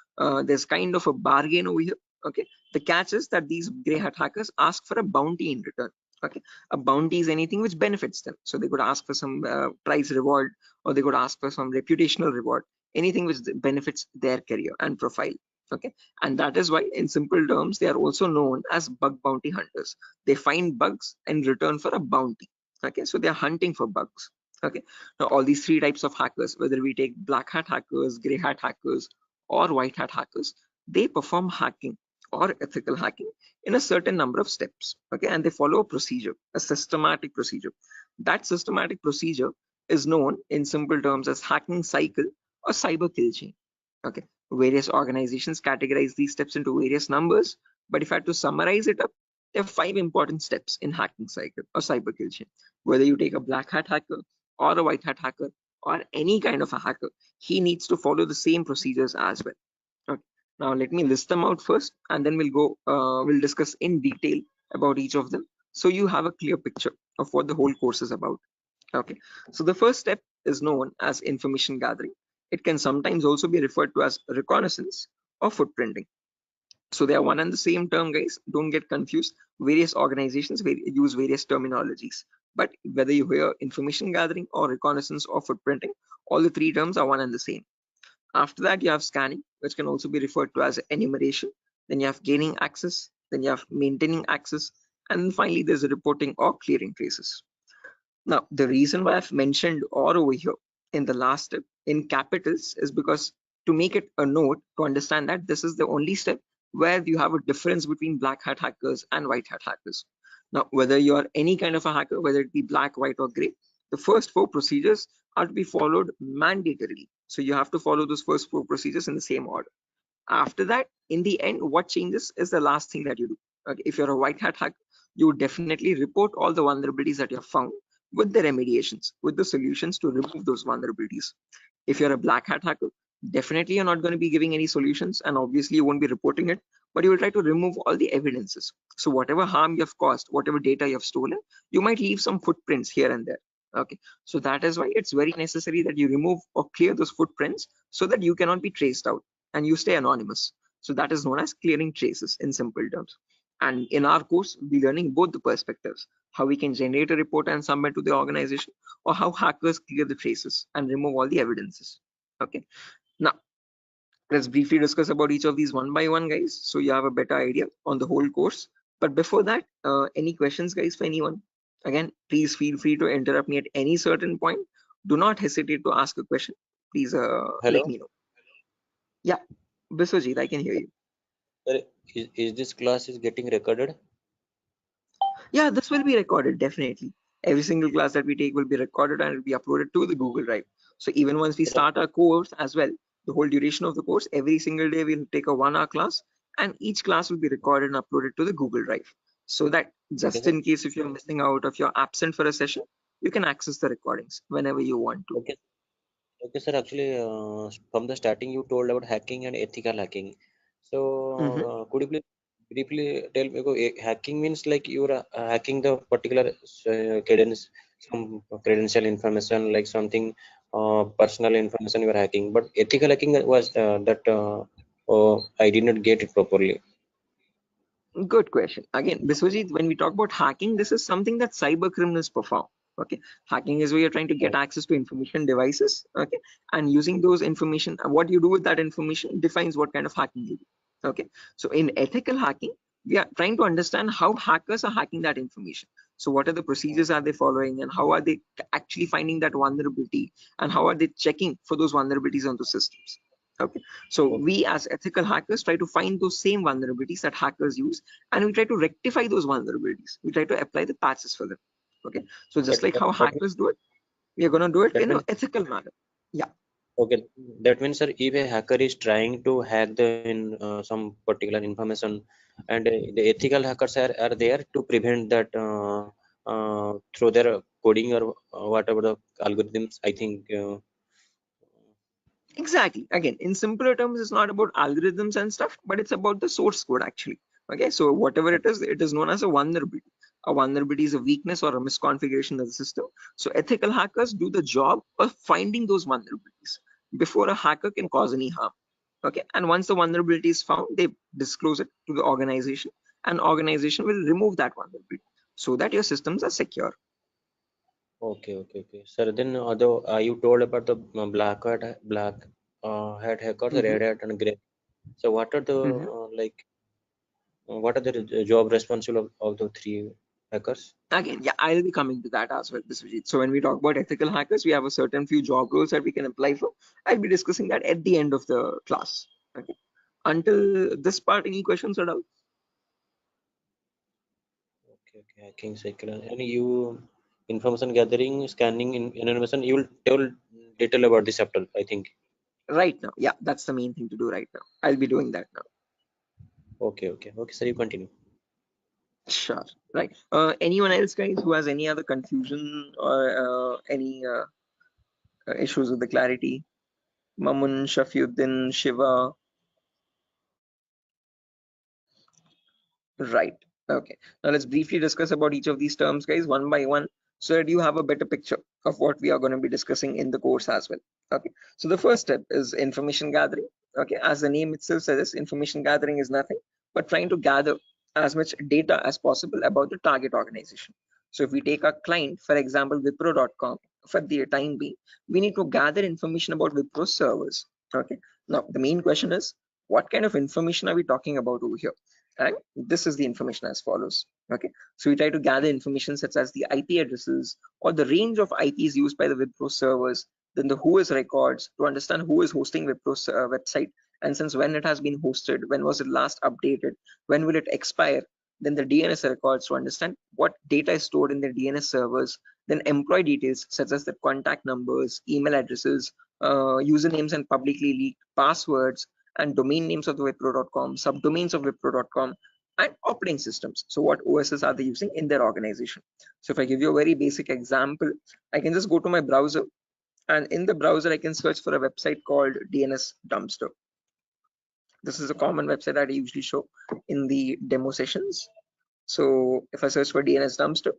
S1: there's kind of a bargain over here. Okay, the catch is that these gray hat hackers ask for a bounty in return. Okay, a bounty is anything which benefits them, so they could ask for some prize reward, or they could ask for some reputational reward, anything which benefits their career and profile. Okay, and that is why in simple terms they are also known as bug bounty hunters. They find bugs in return for a bounty. Okay, so they are hunting for bugs. Okay, now all these three types of hackers, whether we take black hat hackers, gray hat hackers, or white hat hackers, they perform hacking or ethical hacking in a certain number of steps. Okay, and they follow a procedure, a systematic procedure. That systematic procedure is known in simple terms as hacking cycle or cyber kill chain. Okay, various organizations categorize these steps into various numbers, but if I had to summarize it up, there are 5 important steps in hacking cycle or cyber kill chain. Whether you take a black hat hacker or a white hat hacker or any kind of a hacker, he needs to follow the same procedures as well. Okay. Now let me list them out first, and then we'll discuss in detail about each of them, so you have a clear picture of what the whole course is about. Okay, so the first step is known as information gathering. It can sometimes also be referred to as reconnaissance or footprinting. So they are one and the same term, guys. Don't get confused. Various organizations use various terminologies, but whether you hear information gathering or reconnaissance or footprinting, all the three terms are one and the same. After that, you have scanning, which can also be referred to as enumeration. Then you have gaining access. Then you have maintaining access. And then finally, there's a reporting or clearing traces. Now, the reason why I've mentioned or over here in the last step in capitals is because to make it a note to understand that this is the only step where you have a difference between black hat hackers and white hat hackers. Now, whether you are any kind of a hacker, whether it be black, white, or gray, the first four procedures are to be followed mandatorily. So you have to follow those first four procedures in the same order. After that, in the end, what changes is the last thing that you do. Okay, if you're a white hat hacker, you would definitely report all the vulnerabilities that you have found with the remediations, with the solutions to remove those vulnerabilities. If you're a black hat hacker, definitely you're not going to be giving any solutions, and obviously you won't be reporting it, but you will try to remove all the evidences. So whatever harm you have caused, whatever data you have stolen, you might leave some footprints here and there. Okay, so that is why it's very necessary that you remove or clear those footprints so that you cannot be traced out and you stay anonymous. So that is known as clearing traces in simple terms. And in our course, we'll be learning both the perspectives, how we can generate a report and submit to the organization, or how hackers clear the traces and remove all the evidences. Okay, now let's briefly discuss about each of these one by one, guys, so you have a better idea on the whole course. But before that, any questions, guys, for anyone? Again, please feel free to interrupt me at any certain point. Do not hesitate to ask a question. Please let me know. Yeah, Biswajit, I can hear you.
S6: Sir, is this class is getting recorded?
S1: Yeah, this will be recorded, definitely. Every single class that we take will be recorded and it will be uploaded to the Google Drive. So even once we start our course as well, the whole duration of the course, every single day we'll take a 1-hour class, and each class will be recorded and uploaded to the Google Drive. So that just in case if you're missing out, if you're absent for a session, you can access the recordings whenever you want to.
S6: Okay. Okay, sir. Actually, from the starting, you told about hacking and ethical hacking. So, could you please briefly tell me? Hacking means like you're hacking the particular some credential information, like something personal information you are hacking. But ethical hacking was that I did not get it properly.
S1: Good question. Again, Biswajit, when we talk about hacking, this is something that cyber criminals perform. Okay, hacking is where you're trying to get access to information devices. Okay, and using those information, what you do with that information defines what kind of hacking you do. Okay, so in ethical hacking, we are trying to understand how hackers are hacking that information. So what are the procedures are they following, and how are they actually finding that vulnerability, and how are they checking for those vulnerabilities on the systems? Okay, so we as ethical hackers try to find those same vulnerabilities that hackers use, and we try to rectify those vulnerabilities. We try to apply the patches for them. Okay, so just like how hackers do it, we are going to do it in an ethical manner. Yeah.
S6: Okay, that means, sir, if a hacker is trying to hack some particular information, and the ethical hackers are there to prevent that through their coding or whatever the algorithms, I think.
S1: Exactly. Again, in simpler terms, it's not about algorithms and stuff, but it's about the source code actually. Okay, so whatever it is known as a vulnerability. A vulnerability is a weakness or a misconfiguration of the system. So ethical hackers do the job of finding those vulnerabilities before a hacker can cause any harm. Okay, and once the vulnerability is found, they disclose it to the organization, and organization will remove that vulnerability so that your systems are secure.
S6: Okay. Sir, then although you told about the black hat hackers, red hat, and gray. So what are the what are the job responsible of the three hackers?
S1: Again, yeah, I'll be coming to that as well, Biswajit. So when we talk about ethical hackers, we have a certain few job roles that we can apply for. I'll be discussing that at the end of the class. Okay. Until this part, any questions or doubts?
S6: Okay, hacking cycle. And you information gathering, scanning, enumeration. You will tell detail about this chapter, I think.
S1: Right now, yeah, that's the main thing to do right now. I'll be doing that now.
S6: Okay. Sir, you continue.
S1: Sure. Right. Anyone else, guys, who has any other confusion or any issues with the clarity? Mamun, Shafiuddin, Shiva. Right. Okay. Now let's briefly discuss about each of these terms, guys, one by one, so that you have a better picture of what we are going to be discussing in the course as well. Okay. So the first step is information gathering. Okay, as the name itself says, information gathering is nothing but trying to gather as much data as possible about the target organization. So if we take a client, for example, Wipro.com, for the time being, we need to gather information about Wipro servers. Okay, now the main question is, what kind of information are we talking about over here? And this is the information as follows. Okay, so we try to gather information such as the IP addresses or the range of IPs used by the Wipro servers, then the who is records to understand who is hosting Wipro's website, and since when it has been hosted, when was it last updated, when will it expire, then the DNS records to understand what data is stored in the DNS servers, then employee details such as the contact numbers, email addresses, usernames and publicly leaked passwords, and domain names of the Wipro.com, subdomains of Wipro.com, and operating systems. So what OSs are they using in their organization? So if I give you a very basic example, I can just go to my browser, and in the browser I can search for a website called DNS Dumpster. This is a common website that I usually show in the demo sessions. So if I search for DNS Dumpster,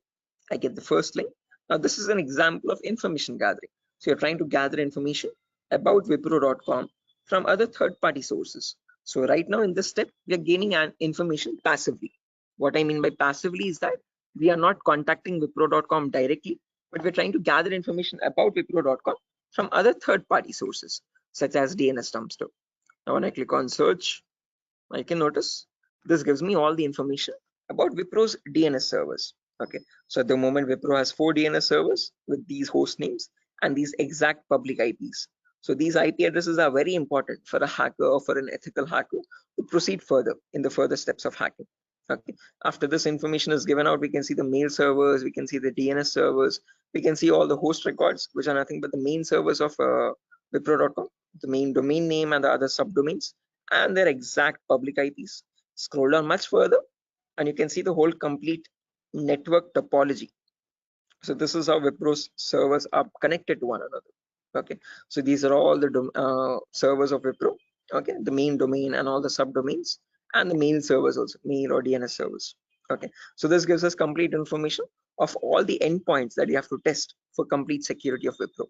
S1: I get the first link. Now this is an example of information gathering. So you're trying to gather information about Wipro.com from other third-party sources. So right now in this step, we are gaining information passively. What I mean by passively is that we are not contacting Wipro.com directly, but we're trying to gather information about Wipro.com from other third-party sources, such as DNS Dumpster. Now when I click on search, I can notice this gives me all the information about Wipro's DNS servers. Okay, so at the moment Wipro has 4 DNS servers with these host names and these exact public IPs. So these IP addresses are very important for a hacker or for an ethical hacker to proceed further in the further steps of hacking. Okay, after this information is given out, we can see the mail servers, we can see the DNS servers, we can see all the host records, which are nothing but the main servers of Wipro.com, the main domain name and the other subdomains, and their exact public IPs. Scroll down much further and you can see the whole complete network topology. So this is how Wipro's servers are connected to one another. Okay, so these are all the servers of Wipro. Okay, the main domain and all the subdomains, and the mail servers also, mail or DNS servers. Okay, so this gives us complete information of all the endpoints that you have to test for complete security of Wipro.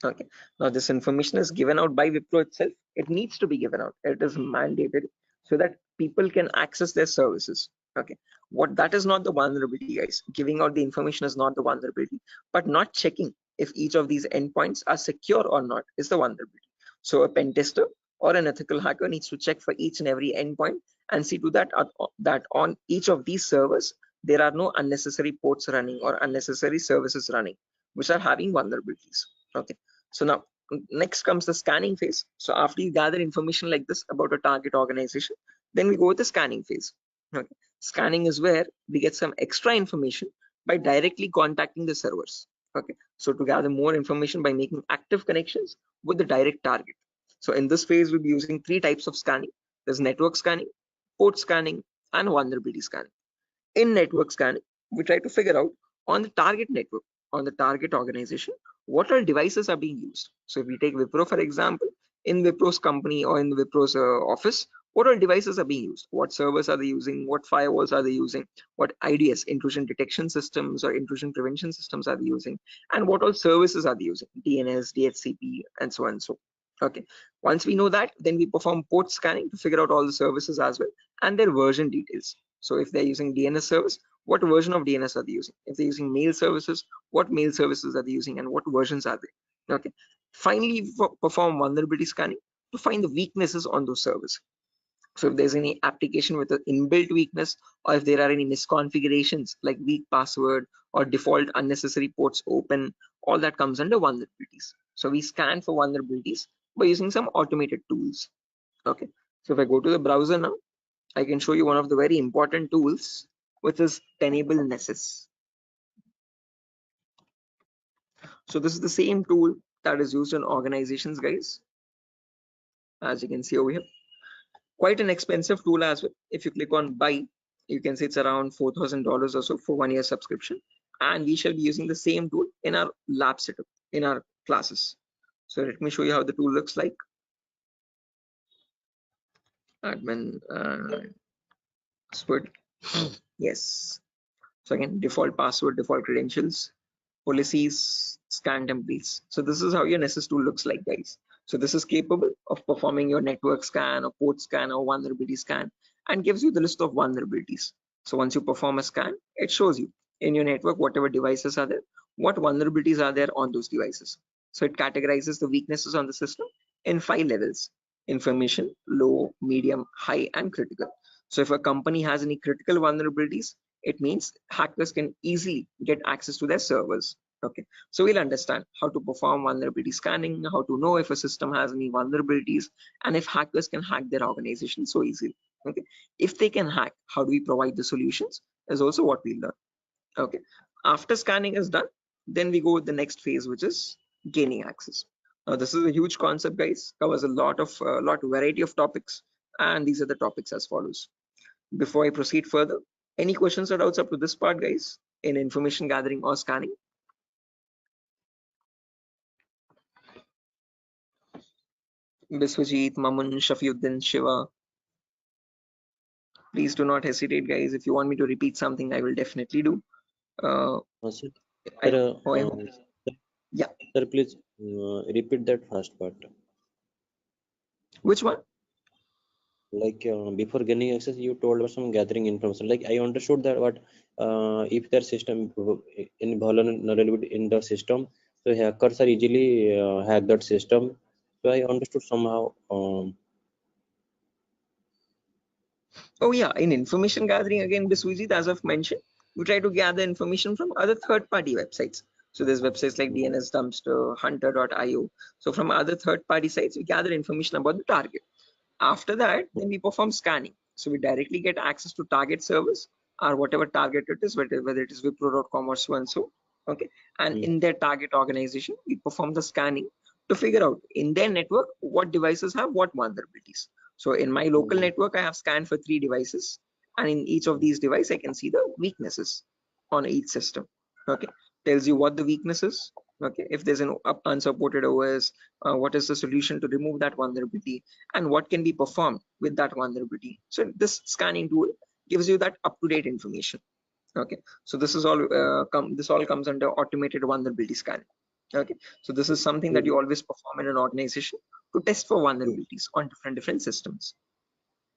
S1: Okay, now this information is given out by Wipro itself. It needs to be given out. It is mandated so that people can access their services. Okay, what that is not the vulnerability, guys. Giving out the information is not the vulnerability, but not checking if each of these endpoints are secure or not is the vulnerability. So a pen tester or an ethical hacker needs to check for each and every endpoint and see to that that on each of these servers there are no unnecessary ports running or unnecessary services running which are having vulnerabilities. Okay, so now next comes the scanning phase. So after you gather information like this about a target organization, then we go with the scanning phase. Okay, scanning is where we get some extra information by directly contacting the servers. Okay, so to gather more information by making active connections with the direct target. So in this phase we'll be using 3 types of scanning. There's network scanning, port scanning, and vulnerability scanning. In network scanning, we try to figure out on the target network, on the target organization, what all devices are being used. So if we take Wipro for example, in Wipro's company or in Wipro's office, what all devices are being used, what servers are they using, what firewalls are they using, what IDS, intrusion detection systems or intrusion prevention systems are they using, and what all services are they using, DNS, DHCP, and so on and so. Okay, once we know that, then we perform port scanning to figure out all the services as well and their version details. So if they're using DNS service, what version of DNS are they using? If they're using mail services, what mail services are they using and what versions are they? Okay, finally perform vulnerability scanning to find the weaknesses on those servers. So if there's any application with an inbuilt weakness, or if there are any misconfigurations like weak password or default unnecessary ports open, all that comes under vulnerabilities. So we scan for vulnerabilities by using some automated tools. Okay, so if I go to the browser now, I can show you one of the very important tools, which is Tenable Nessus. So this is the same tool that is used in organizations, guys. As you can see over here, quite an expensive tool as well. If you click on buy, you can see it's around $4,000 or so for 1 year subscription. And we shall be using the same tool in our lab setup, in our classes. So let me show you how the tool looks like. Admin password. Yes. So again, default password, default credentials, policies, scan templates. So this is how your Nessus tool looks like, guys. So this is capable of performing your network scan or port scan or vulnerability scan and gives you the list of vulnerabilities. So once you perform a scan, it shows you in your network whatever devices are there, what vulnerabilities are there on those devices. So it categorizes the weaknesses on the system in 5 levels: information, low, medium, high, and critical. So if a company has any critical vulnerabilities, it means hackers can easily get access to their servers. Okay, so we'll understand how to perform vulnerability scanning, how to know if a system has any vulnerabilities, and if hackers can hack their organization so easily. Okay, if they can hack, how do we provide the solutions is also what we learn. Okay, after scanning is done, then we go with the next phase, which is gaining access. Now this is a huge concept, guys, covers a lot of variety of topics, and these are the topics as follows. Before I proceed further, any questions or doubts up to this part, guys, in information gathering or scanning? Biswajit, Mamun, Shafiuddin, Shiva, please do not hesitate, guys. If you want me to repeat something, I will definitely do.
S6: Sir,
S1: I
S6: sir,
S1: hope. Yeah.
S6: sir, please repeat that first part.
S1: Which one?
S6: Like before gaining access, you told about some gathering information. Like I understood that what if their system in vulnerability in the system, so hackers are easily hack that system. So I understood somehow.
S1: Oh yeah, in information gathering again, Biswajit, as I've mentioned, we try to gather information from other third-party websites. So there's websites like DNS Dumpster, Hunter.io. So from other third-party sites, we gather information about the target. After that, then we perform scanning. So we directly get access to target servers or whatever target it is, whether it is Wipro.com or so and so. Okay. And in their target organization, we perform the scanning to figure out in their network what devices have what vulnerabilities. So in my local network, I have scanned for 3 devices, and in each of these devices, I can see the weaknesses on each system. Okay. Tells you what the weakness is. Okay. If there's an unsupported OS, what is the solution to remove that vulnerability, and what can be performed with that vulnerability. So this scanning tool gives you that up-to-date information. Okay, so this is all this all comes under automated vulnerability scanning. Okay, so this is something that you always perform in an organization to test for vulnerabilities on different systems.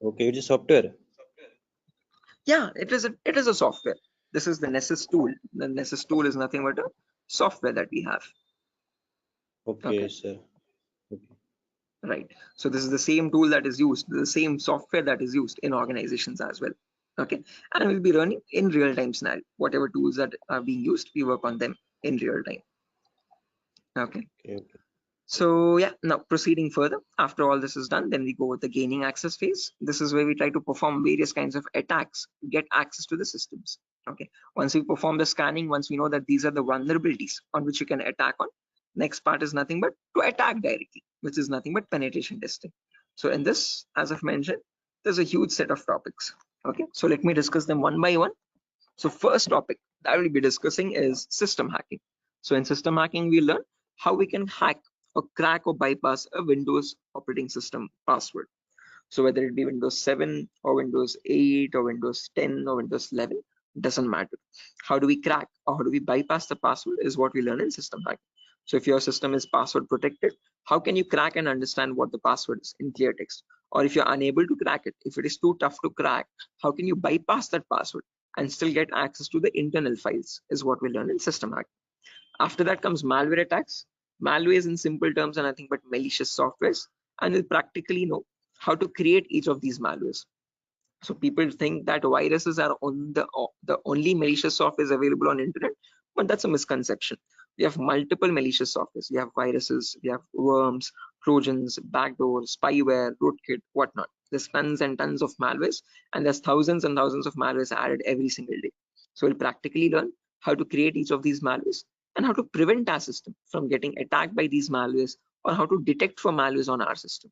S6: Okay, it is software.
S1: Yeah, it is a software. This is the Nessus tool. The Nessus tool is nothing but a software that we have.
S6: Okay, sir. Okay.
S1: Right. So this is the same tool that is used, the same software that is used in organizations as well. Okay. And we'll be running in real-time scenario. Whatever tools that are being used, we work on them in real time. Okay.
S6: Okay.
S1: So yeah, now proceeding further, after all this is done, then we go with the gaining access phase. This is where we try to perform various kinds of attacks to get access to the systems. Okay. Once we perform the scanning, once we know that these are the vulnerabilities on which you can attack on, next part is nothing but to attack directly, which is nothing but penetration testing. So in this, as I've mentioned, there's a huge set of topics. Okay. So let me discuss them one by one. So first topic that we'll be discussing is system hacking. So in system hacking, we learn how we can hack or crack or bypass a Windows operating system password. So whether it be Windows 7 or Windows 8 or Windows 10 or Windows 11, doesn't matter. How do we crack or how do we bypass the password is what we learn in system hacking. So if your system is password protected, how can you crack and understand what the password is in clear text? Or if you're unable to crack it, if it is too tough to crack, how can you bypass that password and still get access to the internal files is what we learn in system hacking. After that comes malware attacks. Malwares in simple terms are nothing but malicious softwares, and we'll practically know how to create each of these malwares. So people think that viruses are on the only malicious software available on internet, but that's a misconception. We have multiple malicious softwares. We have viruses, we have worms, trojans, backdoors, spyware, rootkit, whatnot. There's tons and tons of malwares, and there's thousands and thousands of malwares added every single day. So we'll practically learn how to create each of these malwares and how to prevent our system from getting attacked by these malwares, or how to detect for malwares on our system.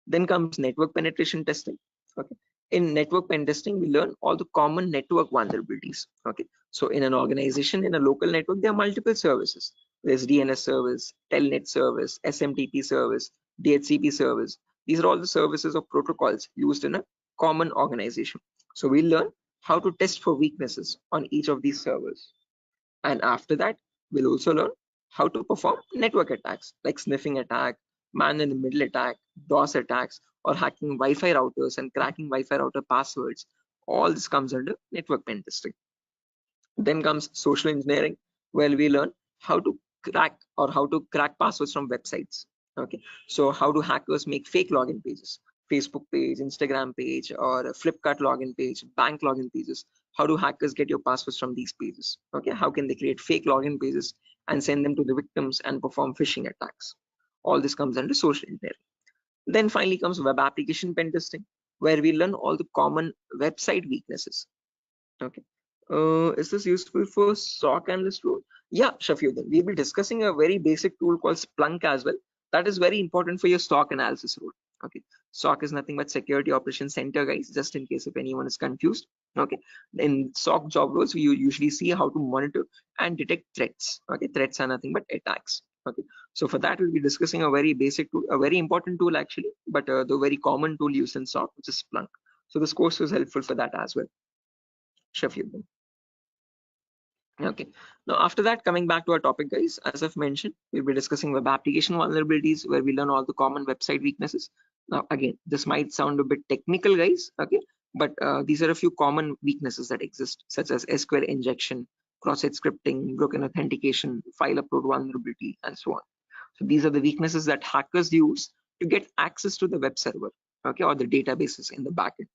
S1: Then comes network penetration testing. Okay. In network pen testing, we learn all the common network vulnerabilities. Okay. So in an organization, in a local network, there are multiple services. There's DNS service, Telnet service, SMTP service, DHCP service. These are all the services or protocols used in a common organization. So we learn how to test for weaknesses on each of these servers. And after that, we'll also learn how to perform network attacks like sniffing attack, man-in-the-middle attack, DOS attacks, or hacking Wi-Fi routers and cracking Wi-Fi router passwords. All this comes under network pen testing. Then comes social engineering, where we learn how to crack passwords from websites. Okay, so how do hackers make fake login pages, Facebook page, Instagram page, or a Flipkart login page, bank login pages? How do hackers get your passwords from these pages? Okay, how can they create fake login pages and send them to the victims and perform phishing attacks? All this comes under social engineering. Then finally comes web application pen testing, where we learn all the common website weaknesses. Okay. Is this useful for SOC analyst role? Yeah, Shafiuddin. We'll be discussing a very basic tool called Splunk as well. That is very important for your SOC analysis role. Okay. SOC is nothing but Security Operations Center, guys, just in case if anyone is confused. Okay. In SOC job roles, we usually see how to monitor and detect threats. Okay. Threats are nothing but attacks. Okay. So for that, we'll be discussing a very basic tool, a very important tool actually, but the very common tool used in SOC, which is Splunk. So this course was helpful for that as well. Shafiuddin. Okay, now after that, coming back to our topic, guys, as I've mentioned, we'll be discussing web application vulnerabilities, where we learn all the common website weaknesses. Now again, this might sound a bit technical, guys, okay, but these are a few common weaknesses that exist, such as SQL injection, cross-site scripting, broken authentication, file upload vulnerability, and so on. So these are the weaknesses that hackers use to get access to the web server, okay, or the databases in the backend.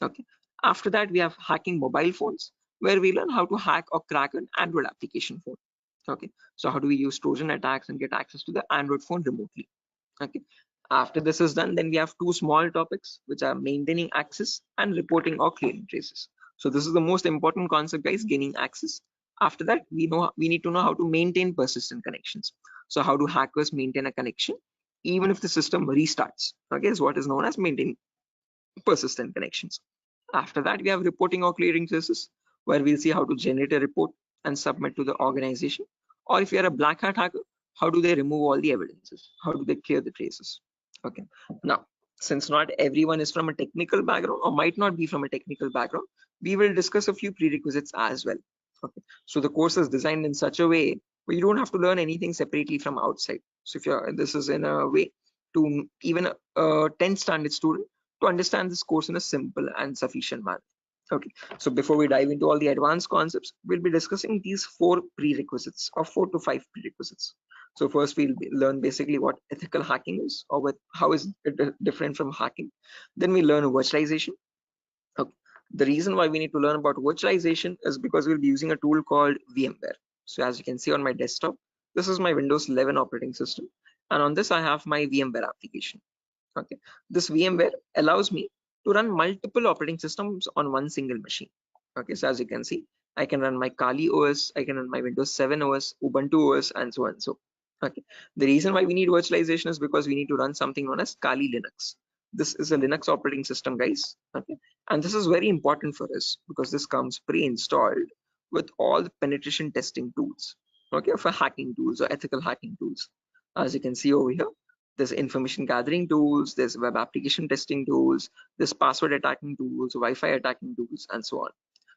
S1: Okay, after that, we have hacking mobile phones, where we learn how to hack or crack an Android application phone. Okay, so how do we use Trojan attacks and get access to the Android phone remotely? Okay, after this is done, then we have two small topics, which are maintaining access and reporting or clearing traces. So this is the most important concept, guys, gaining access. After that, we need to know how to maintain persistent connections. So how do hackers maintain a connection even if the system restarts? Okay, is what is known as maintaining persistent connections. After that, we have reporting or clearing traces, where we'll see how to generate a report and submit to the organization. Or if you're a black hat hacker, how do they remove all the evidences? How do they clear the traces? Okay. Now, since not everyone is from a technical background or might not be from a technical background, we will discuss a few prerequisites as well. Okay. So the course is designed in such a way where you don't have to learn anything separately from outside. So if this is in a way to even a 10th standard student to understand this course in a simple and sufficient manner. Okay, so before we dive into all the advanced concepts, we'll be discussing these 4 prerequisites or 4 to 5 prerequisites. So first we'll learn basically what ethical hacking is, or how is it different from hacking. Then we learn virtualization. Okay. The reason why we need to learn about virtualization is because we'll be using a tool called VMware. So as you can see on my desktop, this is my Windows 11 operating system, and on this I have my VMware application. Okay, this VMware allows me to run multiple operating systems on one single machine. Okay, so as you can see, I can run my Kali OS, I can run my Windows 7 OS, Ubuntu OS, and so on. So, okay, the reason why we need virtualization is because we need to run something known as Kali Linux. This is a Linux operating system, guys. Okay, and this is very important for us because this comes pre-installed with all the penetration testing tools. Okay, for hacking tools or ethical hacking tools. As you can see over here, there's information gathering tools, there's web application testing tools, there's password attacking tools, Wi-Fi attacking tools, and so on.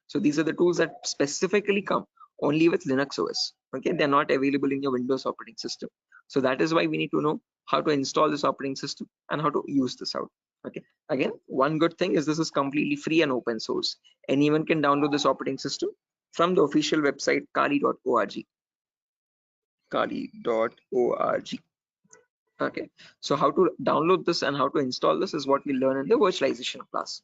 S1: So these are the tools that specifically come only with Linux OS. Okay, they're not available in your Windows operating system. So that is why we need to know how to install this operating system and how to use this out. Okay, again, one good thing is this is completely free and open source. Anyone can download this operating system from the official website kali.org. Kali.org. Okay, so how to download this and how to install this is what we learn in the virtualization class.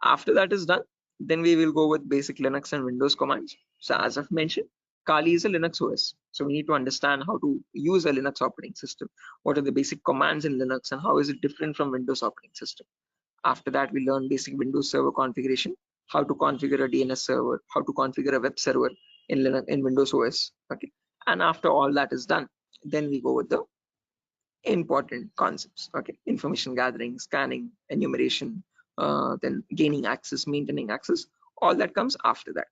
S1: After that is done, then we will go with basic Linux and Windows commands. So as I've mentioned, Kali is a Linux OS. So we need to understand how to use a Linux operating system. What are the basic commands in Linux and how is it different from Windows operating system? After that, we learn basic Windows server configuration, how to configure a DNS server, how to configure a web server in Linux, in Windows OS. Okay, and after all that is done, then we go with the important concepts. Okay, information gathering, scanning, enumeration, then gaining access, maintaining access, all that comes after that.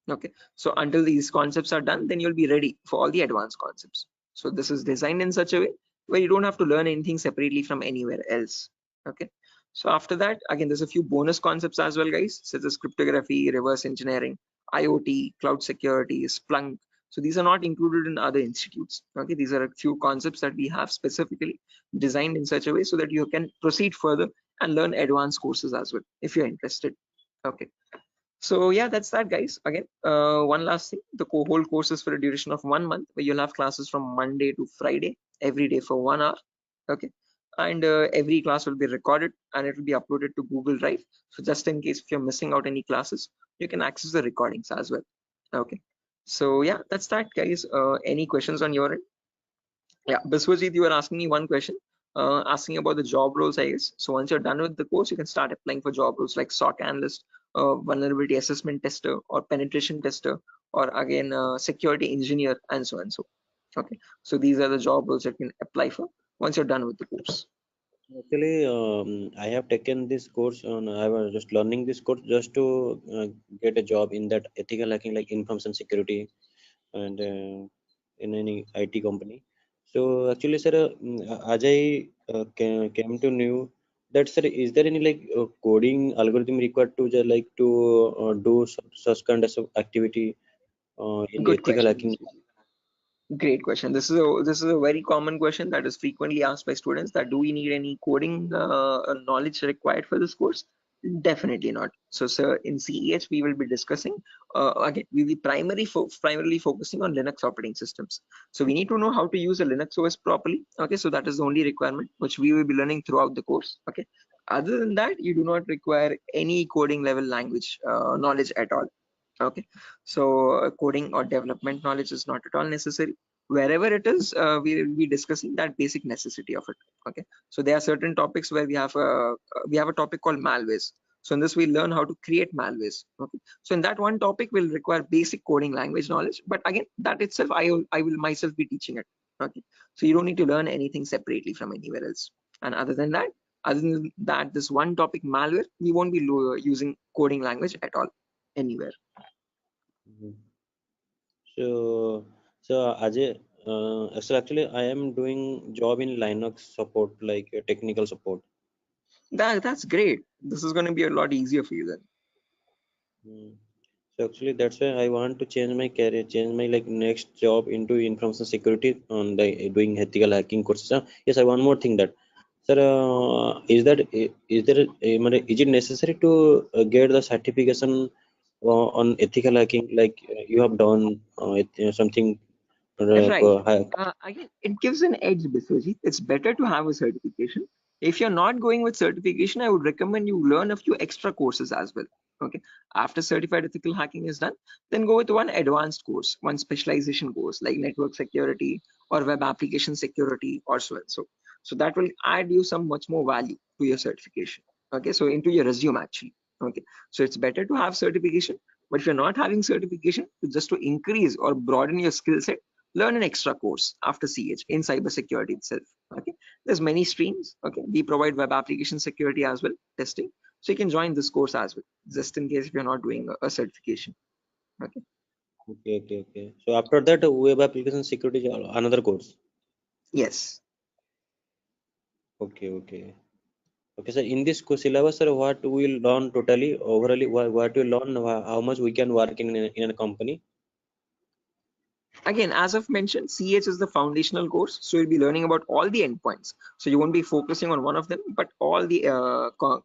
S1: Okay, so until these concepts are done, then you'll be ready for all the advanced concepts. So this is designed in such a way where you don't have to learn anything separately from anywhere else. Okay, so after that, again, there's a few bonus concepts as well, guys, such as cryptography, reverse engineering, IoT, cloud security, Splunk, So these are not included in other institutes. Okay, these are a few concepts that we have specifically designed in such a way so that you can proceed further and learn advanced courses as well if you're interested. Okay. So yeah, that's that, guys. Again, one last thing, the whole course is for a duration of 1 month, where you'll have classes from Monday to Friday every day for 1 hour. Okay, and every class will be recorded and it will be uploaded to Google Drive. So just in case if you're missing out any classes, you can access the recordings as well. Okay, so yeah, that's that, guys. Any questions on your end? Yeah, Biswajit, you were asking me one question, asking about the job roles, I guess. So once you're done with the course, you can start applying for job roles like SOC analyst, vulnerability assessment tester, or penetration tester, or again, security engineer, and so and so. Okay, so these are the job roles that you can apply for once you're done with the course.
S6: Actually, I have taken this course on. I was just learning this course just to get a job in that ethical hacking, like information security, and in any IT company. So actually, sir, as I came to know that, sir, is there any like coding algorithm required to just like to do such kind of activity in
S1: Good
S6: ethical
S1: question.
S6: hacking?
S1: Great question. This is a very common question that is frequently asked by students, that do we need any coding knowledge required for this course? Definitely not. So, sir, in CEH we will be discussing again. We will be primarily focusing on Linux operating systems. So we need to know how to use a Linux OS properly. Okay, so that is the only requirement which we will be learning throughout the course. Okay. Other than that, you do not require any coding level language knowledge at all. Okay, so coding or development knowledge is not at all necessary. Wherever it is, we will be discussing that basic necessity of it. Okay, so there are certain topics where we have a topic called malwares. So in this we learn how to create malwares. Okay, so in that one topic will require basic coding language knowledge, but again, that itself I will myself be teaching it. Okay, so you don't need to learn anything separately from anywhere else. And other than that, this one topic malware, we won't be using coding language at all anywhere.
S6: Mhm. So Ajay, so actually I am doing job in Linux support, like technical support.
S1: That's great. This is going to be a lot easier for you then.
S6: Mm. So actually that's why I want to change my career, change my like next job into information security on the doing ethical hacking courses. Yes, I one more thing that, sir, is it necessary to get the certification on ethical hacking, like you have done something
S1: Right.
S6: hack?
S1: Again, it gives an edge, Biswajit. It's better to have a certification. If you're not going with certification, I would recommend you learn a few extra courses as well. Okay. After certified ethical hacking is done, then go with one advanced course, one specialization course like network security or web application security or so and so. So that will add you some much more value to your certification. Okay. So into your resume actually. Okay. So it's better to have certification, but if you're not having certification, just to increase or broaden your skill set, learn an extra course after CH in cybersecurity itself. Okay, there's many streams. Okay, we provide web application security as well, testing. So you can join this course as well, just in case if you're not doing a certification. Okay.
S6: Okay. So after that, web application security is another course.
S1: Yes.
S6: Okay. Okay, sir. In this syllabus, sir, what we will learn totally, overally, what we learn, how much we can work in a company.
S1: Again, as I've mentioned, CH is the foundational course, so you'll be learning about all the endpoints. So you won't be focusing on one of them, but all the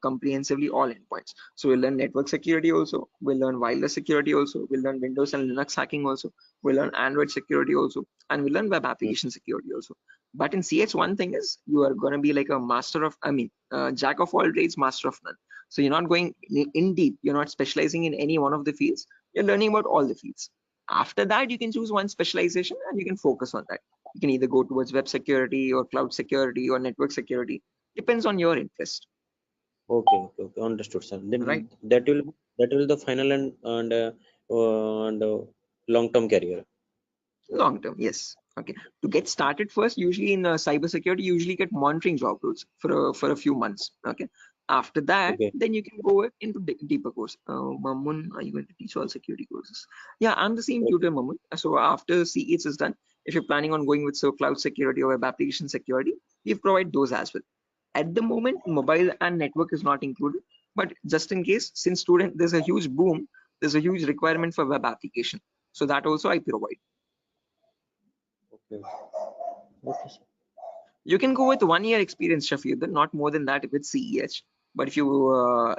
S1: comprehensively all endpoints. So we'll learn network security also, we'll learn wireless security also, we'll learn Windows and Linux hacking also, we'll learn Android security also, and we'll learn web application security also. But in CH, one thing is you are going to be like a jack of all trades, master of none. So you're not going in deep, you're not specializing in any one of the fields, you're learning about all the fields. After that, you can choose one specialization and you can focus on that. You can either go towards web security or cloud security or network security. Depends on your interest.
S6: Okay. Understood, sir.
S1: Right.
S6: Then that will the final and long-term career.
S1: Long term, yes. Okay. To get started first, usually in cybersecurity, you usually get monitoring job roles for a few months. Okay. After that,
S6: Okay.
S1: then you can go into deeper course. Mamun, are you going to teach all security courses? Yeah, I'm the same tutor, Mamun. So after CEs is done, if you're planning on going with cloud security or web application security, we provide those as well. At the moment, mobile and network is not included, but just in case, since there's a huge boom, there's a huge requirement for web application. So that also I provide.
S6: Okay, sir.
S1: You can go with 1 year experience, Shafiuddin, not more than that if it's CEH. But if you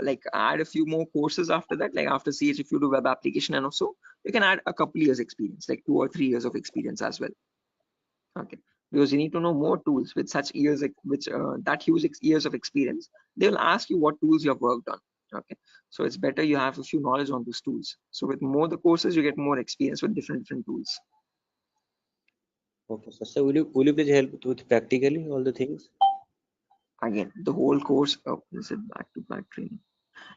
S1: like add a few more courses after that, like after CH, if you do web application and also, you can add a couple years experience, like 2 or 3 years of experience as well. Okay, because you need to know more tools with such years, which that huge years of experience. They will ask you what tools you have worked on. Okay, so it's better you have a few knowledge on those tools. So with more the courses, you get more experience with different tools.
S6: Okay, sir. So will you please help with practically all the things?
S1: Again, the whole course. Oh, is it back-to-back training?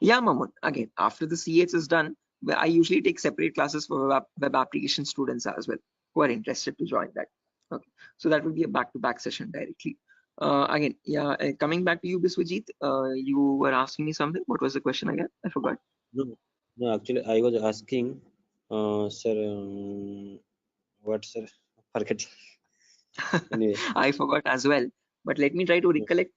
S1: Yeah, Mahmood. Again, after the CH is done, I usually take separate classes for web application students as well who are interested to join that. Okay, so that will be a back-to-back session directly. Again, yeah, coming back to you, Biswajit, you were asking me something. What was the question again? I forgot.
S6: No, actually, I was asking, sir, what, sir? Forgetting. Anyway,
S1: I forgot as well. But let me try to recollect.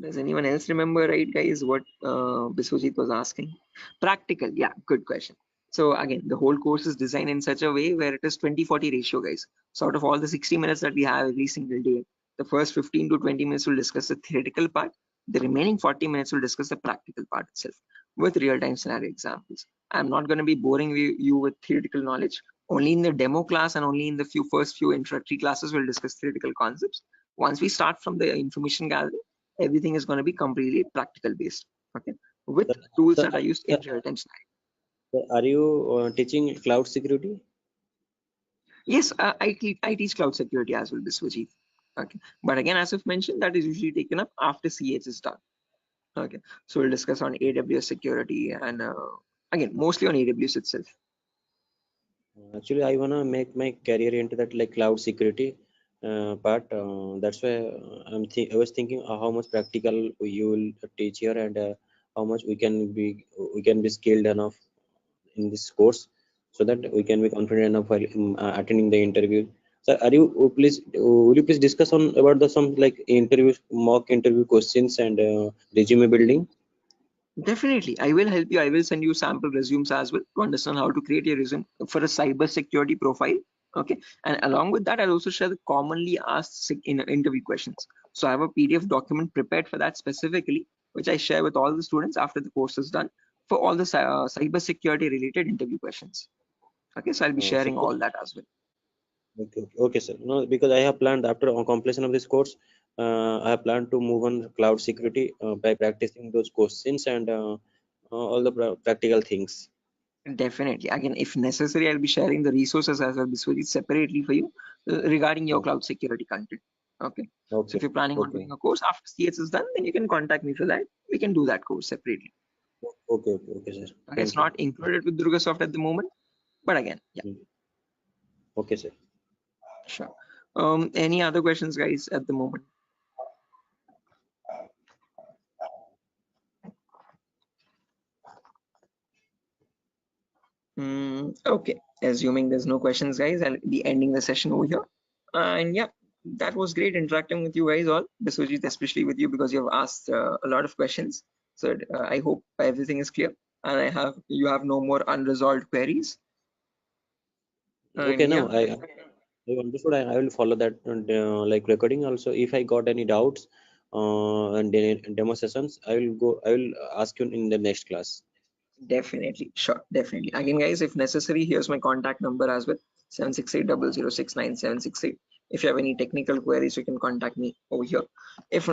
S1: Does anyone else remember, right, guys, what Biswajit was asking? Practical, yeah, good question. So again, the whole course is designed in such a way where it is 20-40 ratio, guys. So out of all the 60 minutes that we have every single day, the first 15 to 20 minutes will discuss the theoretical part. The remaining 40 minutes will discuss the practical part itself with real-time scenario examples. I'm not going to be boring you with theoretical knowledge. Only in the demo class and only in the first few introductory classes we'll discuss theoretical concepts. Once we start from the information gathering, everything is going to be completely practical based. Okay, with
S6: sir,
S1: tools
S6: sir,
S1: that are used
S6: sir,
S1: in real-time scenario.
S6: sir, are you teaching cloud security?
S1: Yes, I teach cloud security as well, Biswajit. Okay, but again, as I've mentioned, that is usually taken up after CH is done. Okay, so we'll discuss on AWS security and again, mostly on AWS itself.
S6: Actually, I wanna make my career into that like cloud security part. That's why I was thinking how much practical you will teach here and how much we can be skilled enough in this course so that we can be confident enough while attending the interview. So, will you please discuss on about the some like mock interview questions and resume building?
S1: Definitely, I will help you. I will send you sample resumes as well to understand how to create a resume for a cyber security profile. Okay, and along with that, I'll also share the commonly asked interview questions. So I have a PDF document prepared for that specifically, which I share with all the students after the course is done for all the cyber security related interview questions. Okay, so I'll be
S6: So
S1: sharing all that as well.
S6: okay, sir. No, because I have planned after completion of this course, I have planned to move on cloud security by practicing those questions and all the practical things.
S1: Definitely. Again, if necessary, I'll be sharing the resources as well, Biswajit, separately for you regarding your cloud security content. Okay. So
S6: Okay,
S1: if you're planning on doing a course after CS is done, then you can contact me for that. We can do that course separately.
S6: okay, sir.
S1: Okay, it's
S6: Thank you.
S1: not included with Durga Soft at the moment, but again, yeah,
S6: Okay, sir.
S1: sure. Any other questions, guys, at the moment? Okay, assuming there's no questions, guys, I'll be ending the session over here. And yeah, that was great interacting with you guys all, Biswajit, especially with you because you have asked a lot of questions. So I hope everything is clear and you have no more unresolved queries.
S6: Okay,
S1: And yeah,
S6: now I understood. I will follow that like recording also. If I got any doubts and demo sessions, I will ask you in the next class.
S1: definitely, sure, definitely. Again, guys, if necessary, here's my contact number as well, 76800697768. If you have any technical queries, you can contact me over here. If